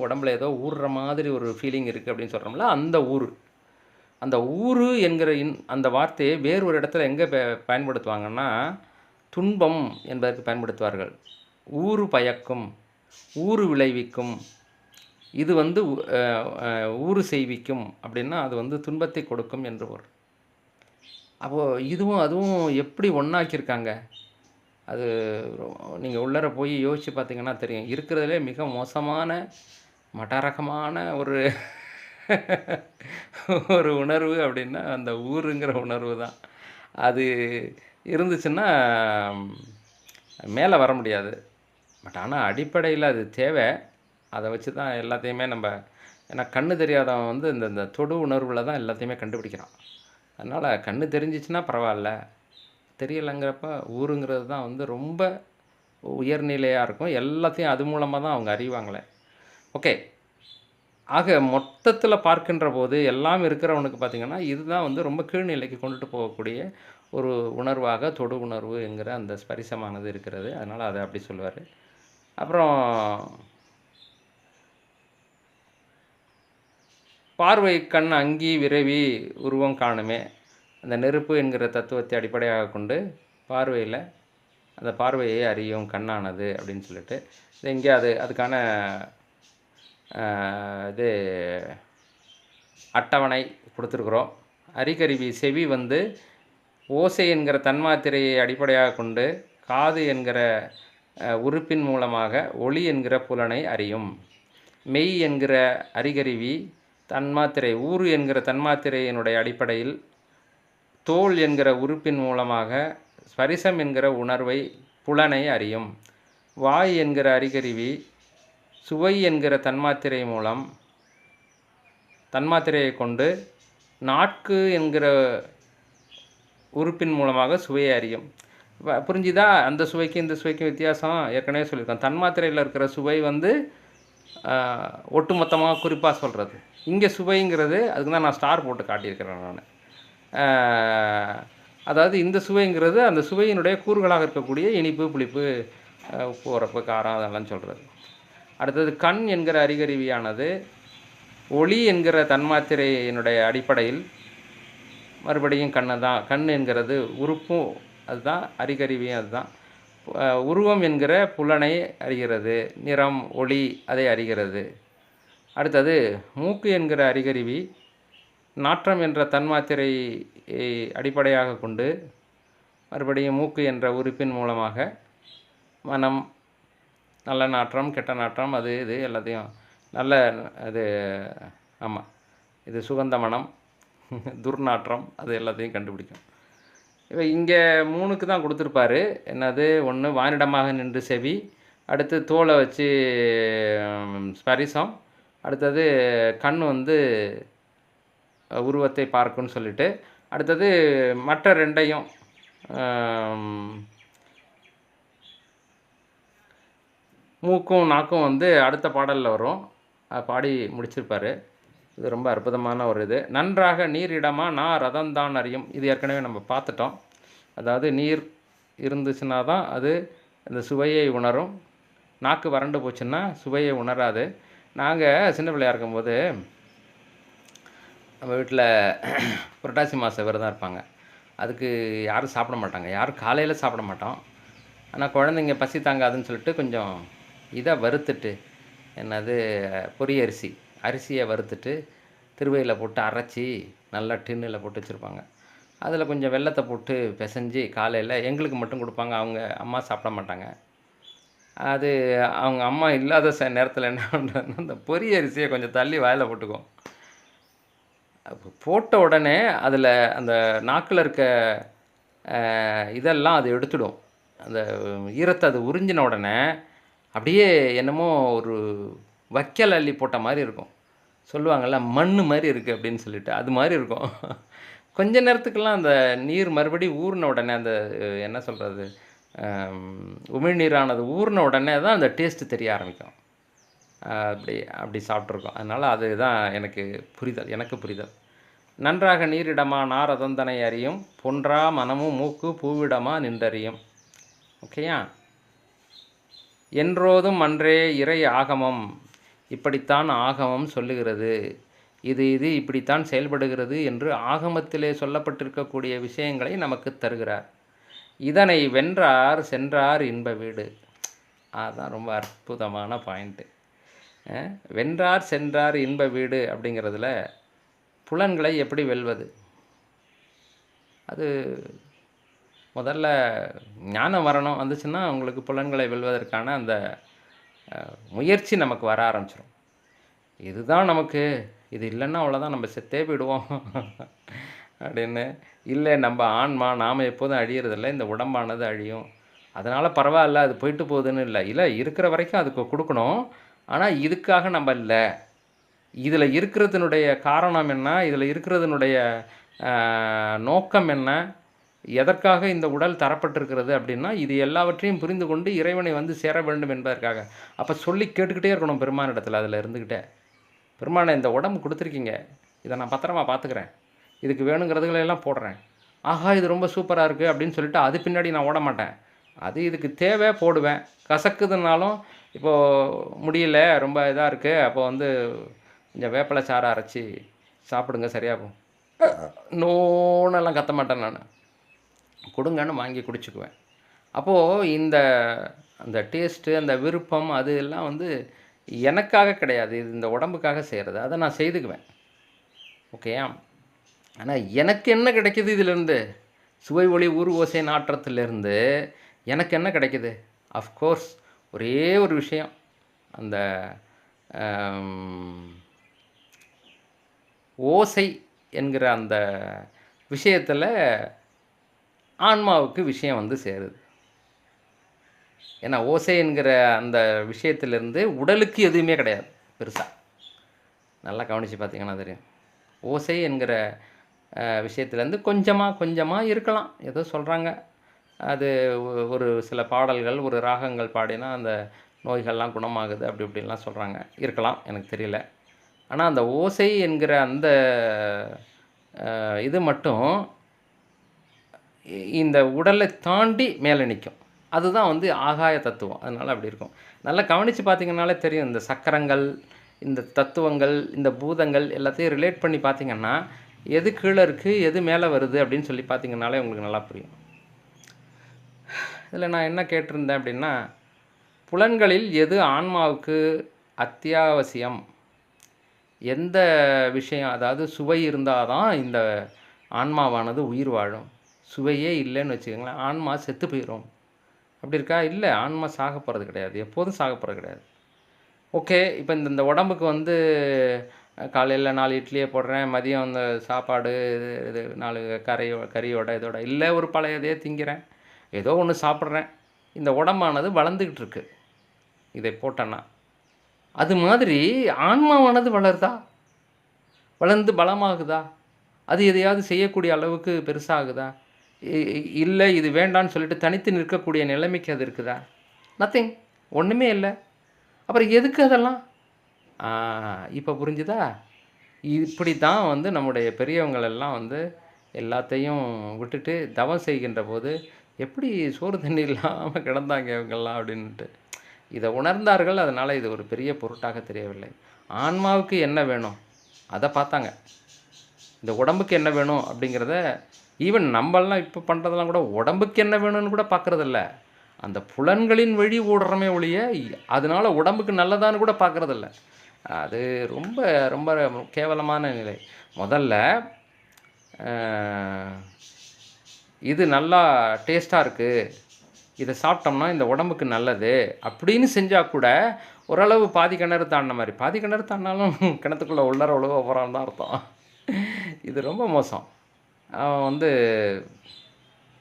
S1: உடம்புல ஏதோ ஊறுற மாதிரி ஒரு ஃபீலிங் இருக்குது அப்படின்னு சொல்கிறோம்ல, அந்த ஊறு. அந்த ஊறு என்கிற அந்த வார்த்தையை வேறு ஒரு இடத்துல எங்கே பயன்படுத்துவாங்கன்னா, துன்பம் என்பதற்கு பயன்படுத்துவார்கள். ஊறு பயக்கும், ஊறு விளைவிக்கும், இது வந்து ஊறு செய்விக்கும் அப்படின்னா அது வந்து துன்பத்தை கொடுக்கும் என்று ஒரு. அப்போது இதுவும் அதுவும் எப்படி ஒன்றாக்கியிருக்காங்க. அது நீங்கள் உள்ளர போய் யோசித்து பார்த்தீங்கன்னா தெரியும். இருக்கிறதுலே மிக மோசமான மடரகமான ஒரு ஒரு உணர்வு அப்படின்னா அந்த ஊருங்கிற உணர்வு தான். அது இருந்துச்சுன்னா மேலே வர முடியாது. பட் ஆனால் அடிப்படையில் அது தேவை. அதை வச்சு தான் எல்லாத்தையுமே நம்ம ஏன்னா கண்ணு தெரியாதவன் வந்து இந்த இந்த தொடு உணர்வில் தான் எல்லாத்தையுமே கண்டுபிடிக்கிறான். அதனால் கண்ணு தெரிஞ்சிச்சுன்னா பரவாயில்ல. தெரியலைங்கிறப்ப ஊருங்கிறது தான் வந்து ரொம்ப உயர்நிலையாக இருக்கும். எல்லாத்தையும் அது மூலமாக தான் அவங்க அறிவாங்களே. ஓகே. ஆக மொத்தத்தில் பார்க்கின்ற போது எல்லாம் இருக்கிறவனுக்கு பார்த்திங்கன்னா இதுதான் வந்து ரொம்ப கீழ்நிலைக்கு கொண்டுட்டு போகக்கூடிய ஒரு உணர்வாக தொடு உணர்வு என்கிற அந்த ஸ்பரிசமானது இருக்கிறது. அதனால் அதை அப்படி சொல்லுவார். அப்புறம் பார்வை கண் அங்கி விரைவி உருவம் காணுமே. அந்த நெருப்பு என்கிற தத்துவத்தை அடிப்படையாக கொண்டு பார்வையில் அந்த பார்வையை அறியும் கண்ணானது அப்படின்னு சொல்லிட்டு இங்கே அதுக்கான இது அட்டவணை கொடுத்துருக்குறோம். அறிகருவி செவி வந்து ஓசை என்கிற தன்மாத்திரையை அடிப்படையாக கொண்டு காது என்கிற உறுப்பின் மூலமாக ஒளி என்கிற புலனை அறியும். மெய் என்கிற அறிகருவி தன்மாத்திரை ஊறு என்கிற தன்மாத்திரையினுடைய அடிப்படையில் தோல் என்கிற உறுப்பின் மூலமாக ஸ்பரிசம் என்கிற உணர்வை புலனை அறியும். வாய் என்கிற அறிகருவி சுவை என்கிற தன்மாத்திரை மூலம் தன்மாத்திரையை கொண்டு நாக்கு என்கிற உறுப்பின் மூலமாக சுவையை அறியும். புரிஞ்சுதா? அந்த சுவைக்கும் இந்த சுவைக்கும் வித்தியாசம் ஏற்கனவே சொல்லியிருக்கோம். தன்மாத்திரையில் இருக்கிற சுவை வந்து ஒட்டுமொத்தமாக குறிப்பாக சொல்கிறது. இங்கே சுவைங்கிறது அதுக்கு தான் நான் ஸ்டார் போட்டு காட்டியிருக்கிறேன் நான். அதாவது இந்த சுவைங்கிறது அந்த சுவையினுடைய கூறுகளாக இருக்கக்கூடிய இனிப்பு, புளிப்பு, உப்பு, உரப்பு, காரம் அதெல்லாம் சொல்கிறது. அடுத்தது கண் என்கிற அறிகருவியானது ஒளி என்கிற தன்மாத்திரையினுடைய அடிப்படையில் மறுபடியும் கண்ணை தான். கண் என்கிறது உறுப்பும் அதுதான், அறிகருவியும் அதுதான். உருவம் என்கிற புலனை அறிகிறது. நிறம், ஒளி அதை அறிகிறது. அடுத்தது மூக்கு என்கிற அறிகருவி நாற்றம் என்ற தன்மாத்திரையை அடிப்படையாக கொண்டு மறுபடியும் மூக்கு என்ற உறுப்பின் மூலமாக மனம், நல்ல நாற்றம், கெட்ட நாற்றம், அது இது எல்லாத்தையும் நல்ல அது ஆமாம் இது சுகந்த மனம், துர்நாற்றம், அது எல்லாத்தையும் கண்டுபிடிக்கும். இப்போ இங்கே 3க்கு தான் கொடுத்துருப்பாரு. என்னது? ஒன்று வானிடமாக நின்று செவி, அடுத்து தோலை வச்சு ஸ்பரிசம், அடுத்தது கண் வந்து உருவத்தை பார்க்குன்னு சொல்லிட்டு, அடுத்தது மற்ற 2ஐயும் மூக்கும் நாக்கும் வந்து அடுத்த பாடலில் வரும். பாடி முடிச்சிருப்பார். இது ரொம்ப அற்புதமான ஒரு இது. நன்றாக நீர் இடமா நான் ரதம்தான் அறியும். இது ஏற்கனவே நம்ம பார்த்துட்டோம். அதாவது நீர் இருந்துச்சுன்னா தான் அது அந்த சுவையை உணரும். நாக்கு வறண்டு போச்சுன்னா சுவையை உணராது. நாங்கள் சின்ன பிள்ளையாக இருக்கும்போது நம்ம வீட்டில் புரட்டாசி மாத விரதம் இருப்பாங்க. அதுக்கு யாரும் சாப்பிட மாட்டாங்க. யாரும் காலையில் சாப்பிட மாட்டோம். ஆனால் குழந்தைங்க பசி தாங்காதுன்னு சொல்லிட்டு கொஞ்சம் இதை வறுத்துட்டு, என்னது அரிசியை வறுத்துட்டு திருவையில் போட்டு அரைச்சி நல்லா டின்னில் போட்டு வச்சுருப்பாங்க. அதில் கொஞ்சம் வெல்லத்தை போட்டு பிசைஞ்சு காலையில் எங்களுக்கு மட்டும் கொடுப்பாங்க. அவங்க அம்மா சாப்பிட மாட்டாங்க. அது அவங்க அம்மா இல்லாத நேரத்தில் என்ன பண்ணுறதுன்னா அந்த அரிசியை கொஞ்சம் தள்ளி வாயில் போட்டுக்கும். போட்ட உடனே அதில் அந்த நாக்கில் இருக்க இதெல்லாம் அது எடுத்துடும். அந்த ஈரத்தை அது உறிஞ்சின உடனே அப்படியே என்னமோ ஒரு வைக்கல் அள்ளி போட்ட மாதிரி இருக்கும். சொல்லுவாங்கள்ல மண் மாதிரி இருக்குது அப்படின்னு சொல்லிட்டு, அது மாதிரி இருக்கும். கொஞ்ச நேரத்துக்கெல்லாம் அந்த நீர் மறுபடியும் ஊறின உடனே அந்த என்ன சொல்கிறது உமிழ்நீரானது ஊறின உடனே தான் அந்த டேஸ்ட்டு தெரிய ஆரம்பிக்கும். அப்படி சாப்பிட்ருக்கோம். அதனால் அதுதான் எனக்கு புரிதல். நன்றாக நீரிடமா நாரதந்தனை அறியும், பொன்றா மனமும் மூக்கு பூவிடமா நின்றறியும். ஓகேயா? என்றோதும் அன்றே இறை ஆகமம் இப்படித்தான் ஆகமம் சொல்லுகிறது, இது இப்படித்தான் செயல்படுகிறது என்று ஆகமத்திலே சொல்லப்பட்டிருக்கக்கூடிய விஷயங்களை நமக்கு தருகிறார். இதனை வென்றார் சென்றார் இன்ப வீடு. அதுதான் ரொம்ப அற்புதமான பாயிண்ட்டு. வென்றார் சென்றார் இன்ப வீடு அப்படிங்கிறதுல புலன்களை எப்படி வெல்வது, அது முதல்ல ஞானம் வரணும். வந்துச்சுன்னா உங்களுக்கு புலன்களை வெல்வதற்கான அந்த முயற்சி நமக்கு வர ஆரம்பிச்சிடும். இதுதான் நமக்கு, இது இல்லைன்னா அவ்வளோதான், நம்ம செத்தே போயிடுவோம் அப்படின்னு. இல்லை, நம்ம ஆன்மா நாம் எப்போதும் அழியறதில்ல, இந்த உடம்பானது அழியும், அதனால் பரவாயில்ல, அது போயிட்டு போகுதுன்னு இல்லை. இல்லை, இருக்கிற வரைக்கும் அதுக்கு கொடுக்கணும். ஆனால் இதுக்காக நம்ம இல்லை. இதில் இருக்கிறதுனுடைய காரணம் என்ன, இதில் இருக்கிறதுனுடைய நோக்கம் என்ன, எதற்காக இந்த உடல் தரப்பட்டிருக்கிறது அப்படின்னா, இது எல்லாவற்றையும் புரிந்து கொண்டு இறைவனை வந்து சேர வேண்டும் என்பதற்காக. அப்போ சொல்லி கேட்டுக்கிட்டே இருக்கணும் பெருமான் இடத்துல. அதில் இருந்துக்கிட்டே, பெருமானை இந்த உடம்பு கொடுத்துருக்கீங்க, இதை நான் பத்திரமா பார்த்துக்கிறேன், இதுக்கு வேணுங்கிறதுகளெல்லாம் போடுறேன், ஆஹா இது ரொம்ப சூப்பராக இருக்குது அப்படின்னு சொல்லிட்டு அது பின்னாடி நான் ஓட மாட்டேன். அது இதுக்கு தேவை போடுவேன். கசக்குதுனாலும் இப்போது முடியல, ரொம்ப இதாக இருக்குது, அப்போ வந்து கொஞ்சம் வேப்பிலை சாறை அரைச்சி சாப்பிடுங்க சரியாகும், நோனெல்லாம் கத்த மாட்டேன் நான், கொடுங்கன்னு வாங்கி குடிச்சுக்குவேன். அப்போது அந்த டேஸ்ட்டு, அந்த விருப்பம், அது எல்லாம் வந்து எனக்காக கிடையாது, இது இந்த உடம்புக்காக செய்கிறது. அதை நான் செய்துக்குவேன், ஓகேயா. ஆனால் எனக்கு என்ன கிடைக்கிது இதிலேருந்து? சுவை ஒளி ஊர் ஓசை நாற்றத்திலேருந்து எனக்கு என்ன கிடைக்கிது? அஃப்கோர்ஸ் ஒரே ஒரு விஷயம், அந்த ஓசை என்கிற அந்த விஷயத்தில் ஆன்மாவுக்கு விஷயம் வந்து சேருது. ஏன்னா ஓசை என்கிற அந்த விஷயத்திலேருந்து உடலுக்கு எதுவுமே கிடையாது பெருசாக. நல்லா கவனித்து பார்த்தீங்கன்னா தெரியும். ஓசை என்கிற விஷயத்துலேருந்து கொஞ்சமாக இருக்கலாம், ஏதோ சொல்கிறாங்க, அது ஒரு சில பாடல்கள், ஒரு ராகங்கள் பாடினா அந்த நோய்கள்லாம் குணமாகுது அப்படி இப்படின்லாம் சொல்கிறாங்க, இருக்கலாம், எனக்கு தெரியல. ஆனால் அந்த ஓசை என்கிற அந்த இது மட்டும் இந்த உடலை தாண்டி மேலே நிற்கும். அதுதான் வந்து ஆகாய தத்துவம். அதனால் அப்படி இருக்கும். நல்லா கவனித்து பார்த்தீங்கன்னாலே தெரியும். இந்த சக்கரங்கள், இந்த தத்துவங்கள், இந்த பூதங்கள் எல்லாத்தையும் ரிலேட் பண்ணி பார்த்தீங்கன்னா எது கீழே இருக்குது, எது மேலே வருது அப்படின்னு சொல்லி பார்த்தீங்கன்னாலே உங்களுக்கு நல்லா புரியும். இதில் நான் என்ன கேட்டிருந்தேன் அப்படின்னா, புலன்களில் எது ஆன்மாவுக்கு அத்தியாவசியம், எந்த விஷயம், அதாவது சுவை இருந்தால் தான் இந்த ஆன்மாவானது உயிர் வாழும், சுவையே இல்லைன்னு வச்சுக்கோங்களேன் ஆன்மா செத்து போயிடும். அப்படி இருக்கா? இல்லை, ஆன்மா சாக போகிறது கிடையாது, எப்போதும் சாக போகிறது கிடையாது. ஓகே, இப்போ இந்த உடம்புக்கு வந்து காலையில் 4 இட்லியை போடுறேன், மதியம் அந்த சாப்பாடு இது 4 கறியோட இதோட இல்லை, ஒரு பழையதையே திங்கிறேன், ஏதோ ஒன்று சாப்பிட்றேன், இந்த உடம்பானது வளர்ந்துக்கிட்டு இருக்கு இதை போட்டேன்னா. அது மாதிரி ஆன்மாவானது வளருதா, வளர்ந்து பலமாகுதா, அது எதையாவது செய்யக்கூடிய அளவுக்கு பெருசாகுதா? இல்லை, இது வேண்டான்னு சொல்லிட்டு தனித்து நிற்கக்கூடிய நிலைமைக்கு அது இருக்குதா? நத்திங், ஒன்றுமே இல்லை. அப்புறம் எதுக்கு அதெல்லாம்? இப்போ புரிஞ்சுதா? இப்படி தான் வந்து நம்முடைய பெரியவங்களெல்லாம் வந்து எல்லாத்தையும் விட்டுட்டு தவம் செய்கின்ற போது எப்படி சோறு தண்ணி இல்லாமல் கிடந்தாங்க இவங்கெல்லாம் அப்படின்ட்டு இதை உணர்ந்தார்கள். அதனால் இது ஒரு பெரிய பொருட்டாக தெரியவில்லை. ஆன்மாவுக்கு என்ன வேணும் அதை பார்த்தாங்க. இந்த உடம்புக்கு என்ன வேணும் அப்படிங்கிறத ஈவன் நம்மளாம் இப்போ பண்ணுறதெல்லாம் கூட உடம்புக்கு என்ன வேணும்னு கூட பார்க்குறதில்ல. அந்த புலன்களின் வழி ஓடுறமே ஒழிய அதனால் உடம்புக்கு நல்லதான்னு கூட பார்க்குறதில்ல. அது ரொம்ப ரொம்ப கேவலமான நிலை. முதல்ல இது நல்லா டேஸ்ட்டாக இருக்குது, இதை சாப்பிட்டோம்னா இந்த உடம்புக்கு நல்லது அப்படின்னு செஞ்சால் கூட ஓரளவு பாதி கிணறு தாண்டின மாதிரி. பாதி கிணறு தாண்டினாலும் கிணத்துக்குள்ளே உள்ளார உழுவ போகிறான்னு தான் அர்த்தம். இது ரொம்ப மோசம். அவன் வந்து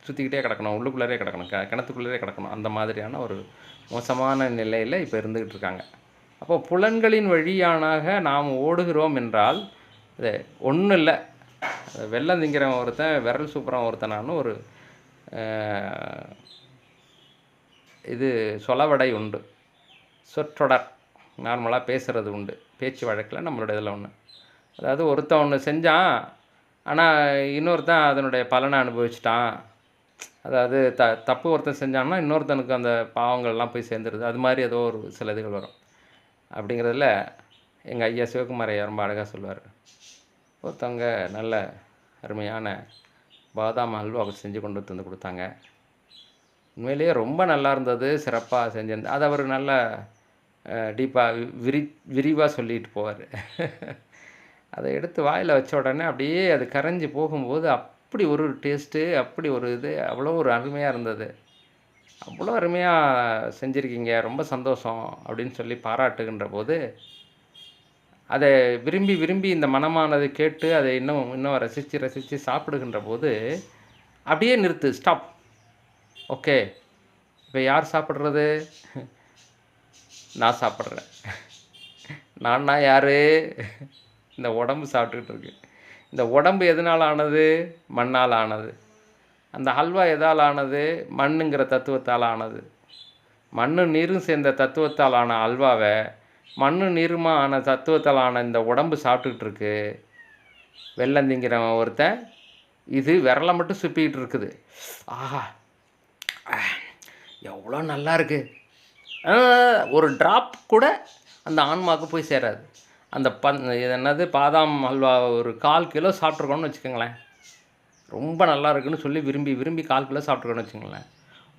S1: சுற்றிக்கிட்டே கிடக்கணும், உள்ளுக்குள்ளே கிடக்கணும், கிணத்துக்குள்ளே கிடக்கணும், அந்த மாதிரியான ஒரு மோசமான நிலையில் இப்போ இருந்துக்கிட்டு இருக்காங்க. அப்போது புலன்களின் வழியானாக நாம் ஓடுகிறோம் என்றால் அது ஒன்றும் இல்லை. வெள்ளம் திங்கிறவன் ஒருத்தன், விரல் சூப்பரான் ஒருத்தனான்னு ஒரு இது சொலவடை உண்டு, சொற்றொடர் நார்மலாக பேசுகிறது உண்டு, பேச்சு வழக்கில் நம்மளோட இதில் ஒன்று. அதாவது ஒருத்தன் ஒன்று செஞ்சான், ஆனால் இன்னொருத்தன் அதனுடைய பலனை அனுபவிச்சிட்டான். அதாவது தப்பு ஒருத்தன் செஞ்சான்னா இன்னொருத்தனுக்கு அந்த பாவங்கள்லாம் போய் சேர்ந்துருது. அது மாதிரி ஏதோ ஒரு சில இதுகள் வரும். அப்படிங்கிறதுல எங்கள் ஐயா சிவகுமார் ஐயா ரொம்ப அழகாக சொல்லுவார். ஒருத்தவங்க நல்ல அருமையான பாதாம் அல்வா செஞ்சு கொண்டு வந்து கொடுத்தாங்க. உண்மையிலேயே ரொம்ப நல்லா இருந்தது, சிறப்பாக செஞ்சிருந்தேன். அது அவர் நல்ல டீப்பாக விரிவாக சொல்லிட்டு போவார். அதை எடுத்து வாயில் வச்ச உடனே அப்படியே அது கரைஞ்சி போகும்போது அப்படி ஒரு டேஸ்ட்டு, அப்படி ஒரு இது, அவ்வளோ ஒரு அருமையாக இருந்தது. அவ்வளோ அருமையாக செஞ்சுருக்கீங்க, ரொம்ப சந்தோஷம் அப்படின்னு சொல்லி பாராட்டுகின்ற போது, அதை விரும்பி விரும்பி இந்த மனமானது கேட்டு அதை இன்னும் இன்னும் ரசித்து ரசித்து சாப்பிடுகின்ற போது, அப்படியே நிறுத்து, ஸ்டாப். ஓகே, இப்போ யார் சாப்பிட்றது? நான் சாப்பிட்றேன். நான்னா யார்? இந்த உடம்பு சாப்பிட்டுக்கிட்டு இருக்கு. இந்த உடம்பு எதனால் ஆனது? மண்ணால் ஆனது. அந்த ஹல்வா எதால் ஆனது? மண்ணுங்கிற தத்துவத்தால் ஆனது. மண்ணும் நீரும் சேர்ந்த தத்துவத்தால் ஆன அல்வாவை மண்ணும் நீருமா ஆன தத்துவத்தால் ஆன இந்த உடம்பு சாப்பிட்டுக்கிட்டு இருக்கு. வெள்ளம் திங்கிறவன் ஒருத்தன் இது விரலை மட்டும் சுப்பிக்கிட்டு இருக்குது. ஆஹா, எவ்வளோ நல்லா இருக்கு. ஒரு ட்ராப் கூட அந்த ஆன்மாவுக்கு போய் சேராது. அந்த இது என்னது, பாதாம் ஹல்வா ஒரு 1/4 கிலோ சாப்பிட்ருக்கோன்னு வச்சுக்கோங்களேன். ரொம்ப நல்லா இருக்குன்னு சொல்லி விரும்பி விரும்பி 1/4 கிலோ சாப்பிட்ருக்கோன்னு வச்சுக்கோங்களேன்.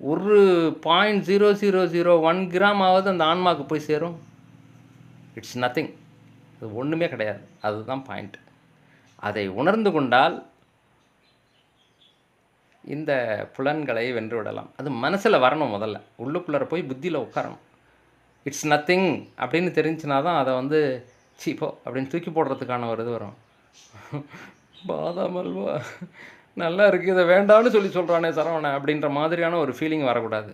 S1: ஒரு 0.0001 கிராமாவது அந்த ஆன்மாவுக்கு போய் சேரும். It's nothing. அது ஒன்றுமே கிடையாது. அதுதான் பாயிண்ட். அதை உணர்ந்து கொண்டால் இந்த புலன்களை வென்று விடலாம். அது மனசில் வரணும். முதல்ல உள்ளுக்குள்ளே போய் புத்தியில் உட்காரணும். இட்ஸ் நத்திங் அப்படின்னு தெரிஞ்சுனா தான் அதை வந்து சீப்போ அப்படின்னு தூக்கி போடுறதுக்கான ஒரு இது வரும். பாதாம் அல்வா நல்லா இருக்குது, இதை வேண்டாம்னு சொல்கிறானே சரவணன் அப்படின்ற மாதிரியான ஒரு ஃபீலிங் வரக்கூடாது.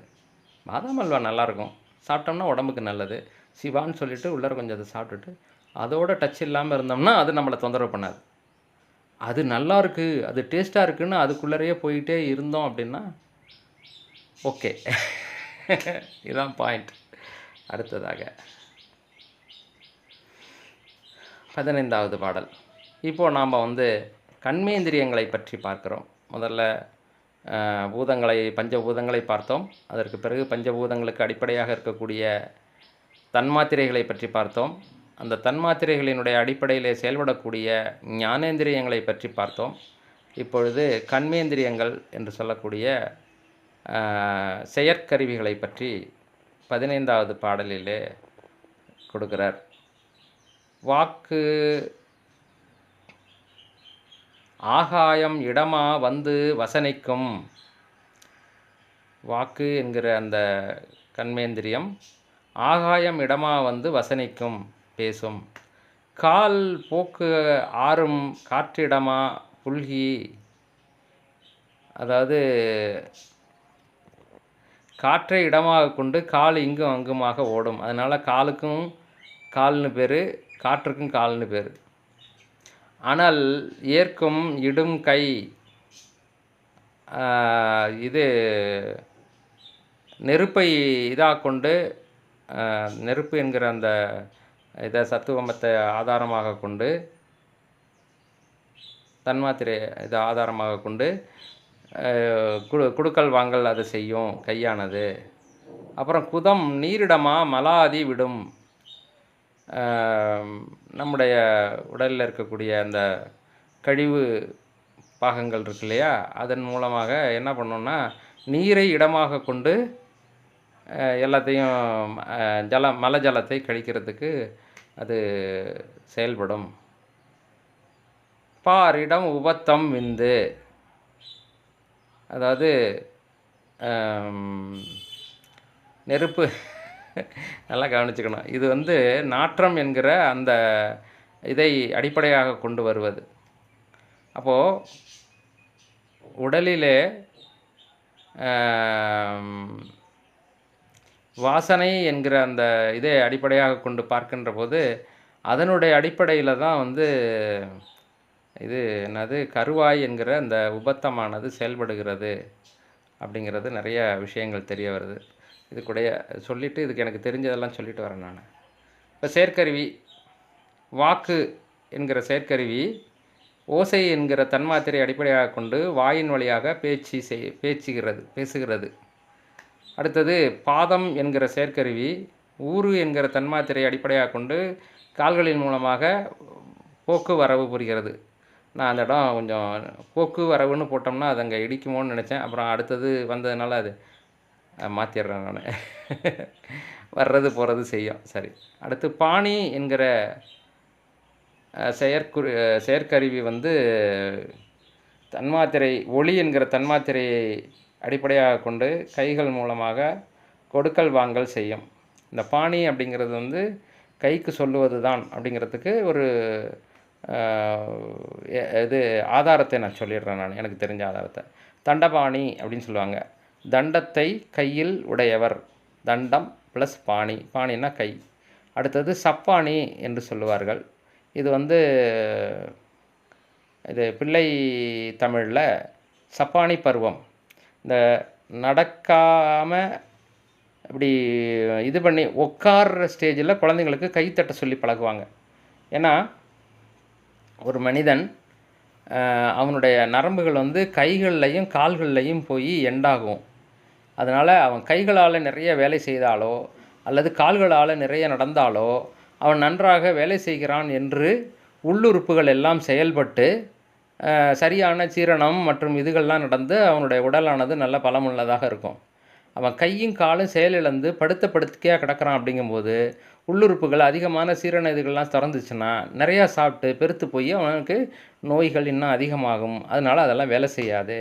S1: பாதாம் அல்வா நல்லாயிருக்கும், சாப்பிட்டோம்னா உடம்புக்கு நல்லது, சிவான்னு சொல்லிவிட்டு உள்ளே கொஞ்சம் அதை சாப்பிட்டுட்டு அதோட டச் இல்லாமல் இருந்தோம்னா அது நம்மளை தொந்தரவு பண்ணாது. அது நல்லா இருக்குது, அது டேஸ்ட்டாக இருக்குதுன்னு அதுக்குள்ளேயே போயிட்டே இருந்தோம் அப்படின்னா ஓகே. இதுதான் பாயிண்ட். அடுத்ததாக 15வது பாடல். இப்போது நாம் வந்து கண்மேந்திரியங்களை பற்றி பார்க்குறோம். முதல்ல பூதங்களை, பஞ்சபூதங்களை பார்த்தோம். அதற்கு பிறகு பஞ்சபூதங்களுக்கு அடிப்படையாக இருக்கக்கூடிய தன்மாத்திரைகளை பற்றி பார்த்தோம். அந்த தன்மாத்திரைகளினுடைய அடிப்படையில் செயல்படக்கூடிய ஞானேந்திரியங்களை பற்றி பார்த்தோம். இப்பொழுது கண்மேந்திரியங்கள் என்று சொல்லக்கூடிய செயற்கருவிகளை பற்றி 15வது பாடலிலே கொடுக்கிறார். வாக்கு ஆகாயம் இடமா வந்து வசனிக்கும். வாக்கு என்கிற அந்த கண்மேந்திரியம் ஆகாயம் இடமா வந்து வசனிக்கும், பேசும். கால் போக்கு ஆறும் காற்றிடமா புல்கி, அதாவது காற்றை இடமாக கொண்டு கால் இங்கும் அங்குமாக ஓடும். அதனால் காலுக்கும் கால்னு பேர், காற்றுக்கும் கால்னு பேர். ஆனால் ஏற்கும் இடும் கை, இது நெருப்பை இதாக கொண்டு, நெருப்பு என்கிற அந்த இதை சத்துவமத்தை ஆதாரமாக கொண்டு, தன்மாத்திரை இதை ஆதாரமாக கொண்டு குடுக்கல் வாங்கல் அதை செய்யும் கையானது. அப்புறம் குதம் நீரிடமா மலாதி விடும். நம்முடைய உடலில் இருக்கக்கூடிய அந்த கழிவு பாகங்கள் இருக்கு இல்லையா, அதன் மூலமாக என்ன பண்ணோன்னா நீரை இடமாக கொண்டு எல்லாத்தையும் மல ஜலத்தை கழிக்கிறதுக்கு அது செயல்படும். பாரிடம் உபத்தம் விந்து, அதாவது நெருப்பு நல்லா கவனிச்சுக்கணும். இது வந்து நாற்றம் என்கிற அந்த இதை அடிப்படையாக கொண்டு வருவது. அப்போது உடலிலே வாசனை என்கிற அந்த இதை அடிப்படையாக கொண்டு பார்க்கின்ற போது அதனுடைய அடிப்படையில் தான் வந்து இது என்னது கருவாய் என்கிற அந்த உபத்தமானது செயல்படுகிறது அப்படிங்கிறது நிறைய விஷயங்கள் தெரிய வருது. இது கூட சொல்லிவிட்டு இதுக்கு எனக்கு தெரிஞ்சதெல்லாம் சொல்லிட்டு வரேன் நான். இப்போ செயற்கருவி வாக்கு என்கிற செயற்கருவி ஓசை என்கிற தன்மாத்திரை அடிப்படையாக கொண்டு வாயின் வழியாக பேசுகிறது. அடுத்தது பாதம் என்கிற செயற்கருவி ஊறு என்கிற தன்மாத்திரை அடிப்படையாக கொண்டு கால்களின் மூலமாக போக்குவரவு புரிகிறது. நான் அந்த இடம் கொஞ்சம் போக்குவரவுன்னு போட்டோம்னா அது அங்கே இடிக்குமோன்னு நினச்சேன். அப்புறம் அடுத்தது வந்ததுனால அது மாற்றிடுறேன் நான். வர்றது போகிறது செய்யும். சரி, அடுத்து பாணி என்கிற செயற்கருவி வந்து தன்மாத்திரை ஒளி என்கிற தன்மாத்திரையை அடிப்படையாக கொண்டு கைகள் மூலமாக கொடுக்கல் வாங்கல் செய்யும். இந்த பாணி அப்படிங்கிறது வந்து கைக்கு சொல்லுவது தான் அப்படிங்கிறதுக்கு ஒரு இது ஆதாரத்தை நான் சொல்லிடுறேன். எனக்கு தெரிஞ்ச ஆதாரத்தை. தண்டபாணி அப்படின்னு சொல்லுவாங்க. தண்டத்தை கையில் உடையவர். தண்டம் ப்ளஸ் பாணி. பாணின்னா கை. அடுத்தது சப்பாணி என்று சொல்லுவார்கள். இது வந்து இது பிள்ளை தமிழில் சப்பாணி பருவம். இந்த நடக்காமல் இப்படி இது பண்ணி உட்கார்ற ஸ்டேஜில் குழந்தைங்களுக்கு கைத்தட்ட சொல்லி பழகுவாங்க. ஏன்னா ஒரு மனிதன் அவனுடைய நரம்புகள் வந்து கைகள்லையும் கால்கள்லையும் போய் எண்டாகும். அதனால் அவன் கைகளால் நிறைய வேலை செய்தாலோ அல்லது கால்களால் நிறைய நடந்தாலோ அவன் நன்றாக வேலை செய்கிறான் என்று உள்ளுறுப்புகள் எல்லாம் செயல்பட்டு சரியான சீரணம் மற்றும் இதுகள்லாம் நடந்து அவனுடைய உடலானது நல்ல பலமுள்ளதாக இருக்கும். அவன் கையும் காலும் செயலிழந்து படுக்கையாக கிடக்கிறான். அப்படிங்கும்போது உள்ளுறுப்புகள் அதிகமான சீரண இதுகள்லாம் திறந்துச்சுன்னா நிறையா சாப்பிட்டு பெருத்து போய் அவனுக்கு நோய்கள் இன்னும் அதிகமாகும். அதனால் அதெல்லாம் வேலை செய்யாது.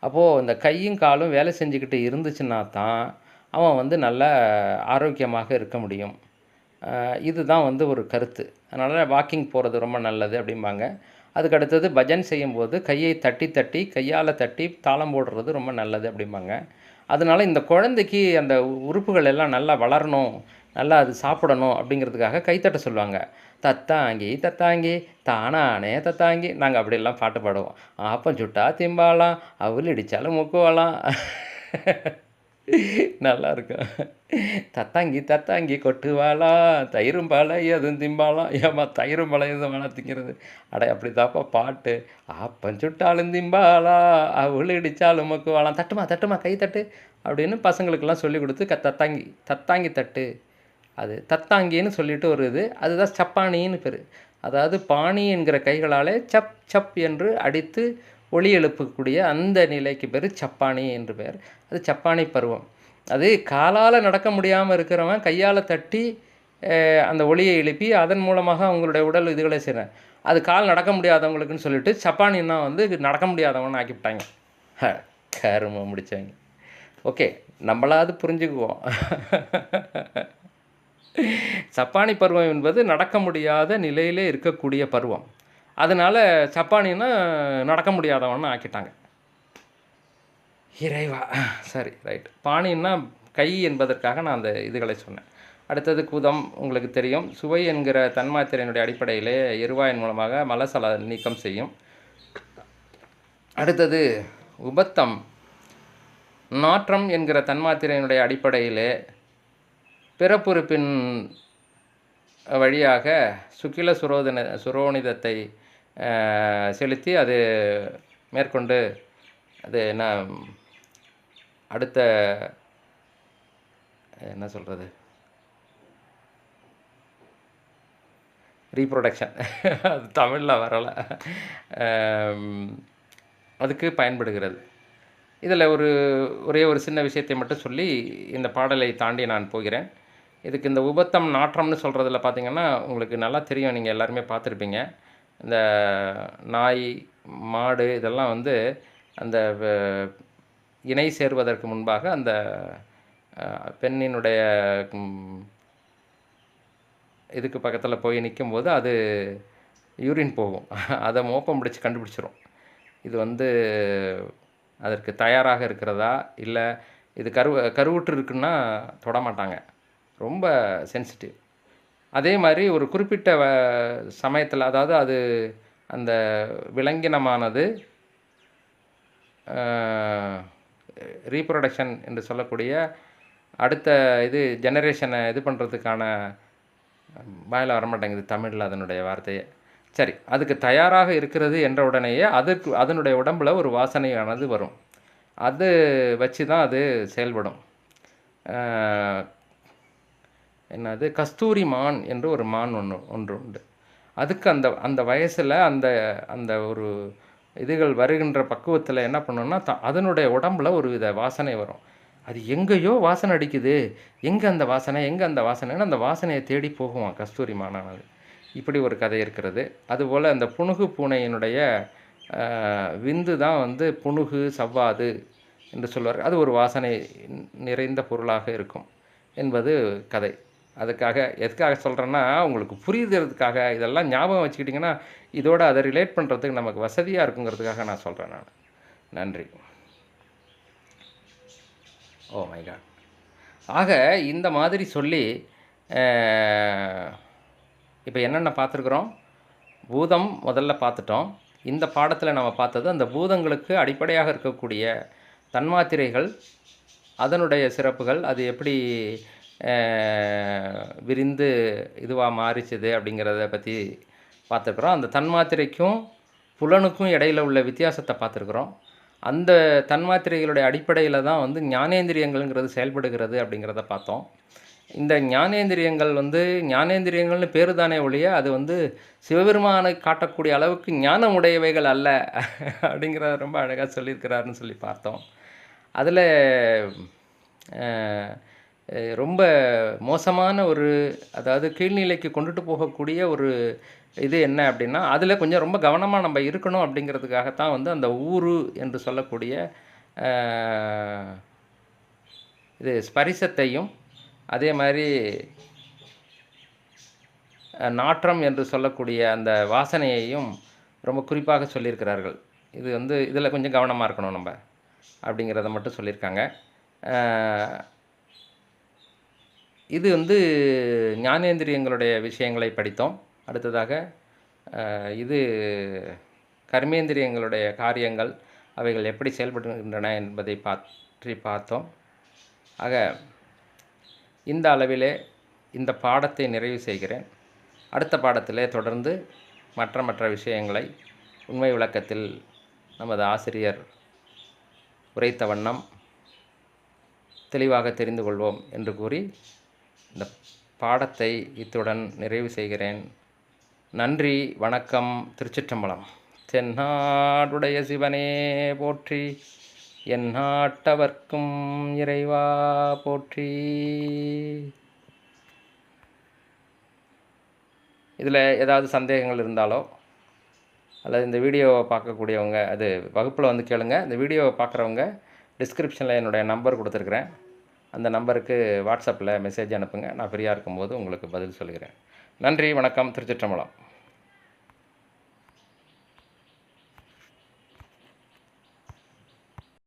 S1: அப்போது இந்த கையும் காலும் வேலை செஞ்சுக்கிட்டு இருந்துச்சுன்னா தான் அவன் வந்து நல்ல ஆரோக்கியமாக இருக்க முடியும். இதுதான் வந்து ஒரு கருத்து. அதனால் வாக்கிங் போகிறது ரொம்ப நல்லது அப்படிம்பாங்க. அதுக்கு அடுத்தது பஜன் செய்யும்போது கையை தட்டி தட்டி கையால் தட்டி தாளம் போடுறது ரொம்ப நல்லது அப்படிம்பாங்க. அதனால் இந்த குழந்தைக்கு அந்த உறுப்புகள் எல்லாம் நல்லா வளரணும், நல்லா அது சாப்பிடணும் அப்படிங்கிறதுக்காக கைத்தட்ட சொல்லுவாங்க. தத்தாங்கி தத்தாங்கி தானானே தத்தாங்கி. நாங்கள் அப்படியெல்லாம் பாட்டு பாடுவோம். ஆப்பம் சுட்டா திம்பாலாம், அவள் இடித்தாலும் முக்குவாலாம். நல்லா இருக்கும். தத்தாங்கி தத்தாங்கி கொட்டுவாளா, தயிரும் பழையதும் திம்பாலாம். ஏமா தயிரும் பழையதும் வேணா திங்கிறது? அடே அப்படி தாப்பா பாட்டு. ஆப்பம் சுட்டாலும் திம்பாளா, அவள் இடித்தாலும் முக்குவாலாம். தட்டுமா தட்டுமா கை தட்டு அப்படின்னு பசங்களுக்கெல்லாம் சொல்லி கொடுத்து தத்தாங்கி தட்டு. அது தத்தாங்கின்னு சொல்லிட்டு ஒரு இது, அதுதான் சப்பானின்னு பேர். அதாவது பாணி என்கிற கைகளாலே சப் சப் என்று அடித்து ஒளி எழுப்பக்கூடிய அந்த நிலைக்கு பேர் சப்பானி என்று பெயர். அது சப்பானி பருவம். அது காலால் நடக்க முடியாமல் இருக்கிறவன் கையால் தட்டி அந்த ஒளியை எழுப்பி அதன் மூலமாக அவங்களுடைய உடல் இதுகளை செய்கிறேன். அது கால் நடக்க முடியாதவங்களுக்குன்னு சொல்லிட்டு சப்பானின்னா வந்து நடக்க முடியாதவன் ஆக்கிவிட்டாங்க. கரும முடித்தாங்க. ஓகே, நம்மளாவது புரிஞ்சுக்குவோம். சப்பானி பருவம் என்பது நடக்க முடியாத நிலையிலே இருக்கக்கூடிய பருவம். அதனால் சப்பானின்னா நடக்க முடியாதவன்னு ஆக்கிட்டாங்க. இறைவா. சரி, ரைட். பாணின்னா கை என்பதற்காக நான் அந்த இதுகளை சொன்னேன். அடுத்தது குதம். உங்களுக்கு தெரியும், சுவை என்கிற தன்மாத்திரையினுடைய அடிப்படையிலே எருவாயின் மூலமாக மலசல நீக்கம் செய்யும். அடுத்தது உபத்தம். நாற்றம் என்கிற தன்மாத்திரையினுடைய அடிப்படையிலே பிறப்புறுப்பின் வழியாக சுக்கில சுரோனிதத்தை செலுத்தி அது மேற்கொண்டு அது என்ன சொல்கிறது, ரீப்ரொடக்ஷன், அது தமிழில் வரலை, அதுக்கு பயன்படுகிறது. இதில் ஒரே ஒரு சின்ன விஷயத்தை மட்டும் சொல்லி இந்த பாடலை தாண்டி நான் போகிறேன். இதுக்கு இந்த உபத்தம் நாற்றம்னு சொல்கிறதுல பார்த்திங்கன்னா உங்களுக்கு நல்லா தெரியும், நீங்கள் எல்லாருமே பார்த்துருப்பீங்க. இந்த நாய் மாடு இதெல்லாம் வந்து அந்த இணை சேர்வதற்கு முன்பாக அந்த பெண்ணினுடைய இதுக்கு பக்கத்தில் போய் நிற்கும்போது அது யூரின் போகும். அதை மோப்பம் பிடிச்சி கண்டுபிடிச்சிரும். இது வந்து அதற்கு தயாராக இருக்கிறதா இல்லை இது கருவுற்று இருக்குன்னா தொடமாட்டாங்க. ரொம்ப சென்சிட்டிவ். அதே மாதிரி ஒரு குறிப்பிட்ட சமயத்தில், அதாவது அது அந்த விலங்கினமானது ரீப்ரொடக்ஷன் என்று சொல்லக்கூடிய அடுத்த இது ஜெனரேஷனை இது பண்ணுறதுக்கான வாயில் வரமாட்டேங்குது தமிழில் அதனுடைய வார்த்தையை. சரி, அதுக்கு தயாராக இருக்கிறது என்ற உடனேயே அதனுடைய உடம்பில் ஒரு வாசனையானது வரும். அது வச்சு தான் அது செயல்படும். என்னது, கஸ்தூரி மான் என்று ஒரு மான் ஒன்று உண்டு. அதுக்கு அந்த வயசில் அந்த ஒரு இதுகள் வருகின்ற பக்குவத்தில் என்ன பண்ணணும்னா அதனுடைய உடம்பில் ஒரு வித வாசனை வரும். அது எங்கேயோ வாசனை அடிக்குது, எங்கே அந்த வாசனைன்னு அந்த வாசனையை தேடி போகுவான் கஸ்தூரி மானானது. இப்படி ஒரு கதை இருக்கிறது. அதுபோல் அந்த புனுகு பூனையினுடைய விந்து தான் வந்து புனுகு சவ்வாது என்று சொல்வார்கள். அது ஒரு வாசனை நிறைந்த பொருளாக இருக்கும் என்பது கதை. அதுக்காக எதுக்காக சொல்கிறேன்னா, உங்களுக்கு புரியுறதுக்காக இதெல்லாம் ஞாபகம் வச்சுக்கிட்டிங்கன்னா, இதோட அதை ரிலேட் பண்ணுறதுக்கு நமக்கு வசதியாக இருக்குங்கிறதுக்காக நான் சொல்கிறேன் நான். நன்றி. Oh my god! ஆக இந்த மாதிரி சொல்லி இப்போ என்னென்ன பார்த்துருக்குறோம்? பூதம் முதல்ல பார்த்துட்டோம். இந்த பாடத்தில் நம்ம பார்த்தது அந்த பூதங்களுக்கு அடிப்படையாக இருக்கக்கூடிய தன்மாத்திரைகள், அதனுடைய சிறப்புகள், அது எப்படி விரிந்து இதுவாக மாறிச்சுது அப்படிங்கிறத பற்றி பார்த்துருக்குறோம். அந்த தன்மாத்திரைக்கும் புலனுக்கும் இடையில் உள்ள வித்தியாசத்தை பார்த்துருக்குறோம். அந்த தன்மாத்திரைகளுடைய அடிப்படையில் தான் வந்து ஞானேந்திரியங்கள்ங்கிறது செயல்படுகிறது அப்படிங்கிறத பார்த்தோம். இந்த ஞானேந்திரியங்கள் வந்து ஞானேந்திரியங்கள்னு பேர் தானே ஒழிய அது வந்து சிவபெருமானை காட்டக்கூடிய அளவுக்கு ஞானம் உடையவைகள் அல்ல அப்படிங்கிறத ரொம்ப அழகாக சொல்லியிருக்கிறாருன்னு சொல்லி பார்த்தோம். அதில் ரொம்ப மோசமான ஒரு, அதாவது கீழ்நிலைக்கு கொண்டுட்டு போகக்கூடிய ஒரு இது என்ன அப்படின்னா, அதில் கொஞ்சம் ரொம்ப கவனமாக நம்ம இருக்கணும் அப்படிங்கிறதுக்காகத்தான் வந்து அந்த ஊரு என்று சொல்லக்கூடிய இது ஸ்பரிசத்தையும் அதே மாதிரி நாற்றம் என்று சொல்லக்கூடிய அந்த வாசனையையும் ரொம்ப குறிப்பாக சொல்லியிருக்கிறார்கள். இது வந்து இதில் கொஞ்சம் கவனமாக இருக்கணும் நம்ம அப்படிங்கிறத மட்டும் சொல்லியிருக்காங்க. இது வந்து ஞானேந்திரியங்களுடைய விஷயங்களை படித்தோம். அடுத்ததாக இது கர்மேந்திரியங்களுடைய காரியங்கள், அவைகள் எப்படி செயல்படுகின்றன என்பதை பற்றி பார்த்தோம். ஆக இந்த அளவிலே இந்த பாடத்தை நிறைவு செய்கிறேன். அடுத்த பாடத்திலே தொடர்ந்து மற்ற விஷயங்களை உண்மை விளக்கத்தில் நமது ஆசிரியர் உரைத்த வண்ணம் தெளிவாக தெரிந்து கொள்வோம் என்று கூறி இந்த பாடத்தை இத்துடன் நிறைவு செய்கிறேன். நன்றி, வணக்கம், திருச்சிற்றம்பலம். தென்னாடுடைய சிவனே போற்றி, எந்நாட்டவர்க்கும் இறைவா போற்றி. இதில் ஏதாவது சந்தேகங்கள் இருந்தாலோ அல்லது இந்த வீடியோவை பார்க்கக்கூடியவங்க, அது வகுப்பில் வந்து கேளுங்க. இந்த வீடியோவை பார்க்குறவங்க டிஸ்கிரிப்ஷனில் என்னுடைய நம்பர் கொடுத்துருக்குறேன். அந்த நம்பருக்கு வாட்ஸ்அப்பில் மெசேஜ் அனுப்புங்க. நான் ஃப்ரீயாக இருக்கும்போது உங்களுக்கு பதில் சொல்கிறேன். நன்றி, வணக்கம், திருச்சிற்றம்பலம்.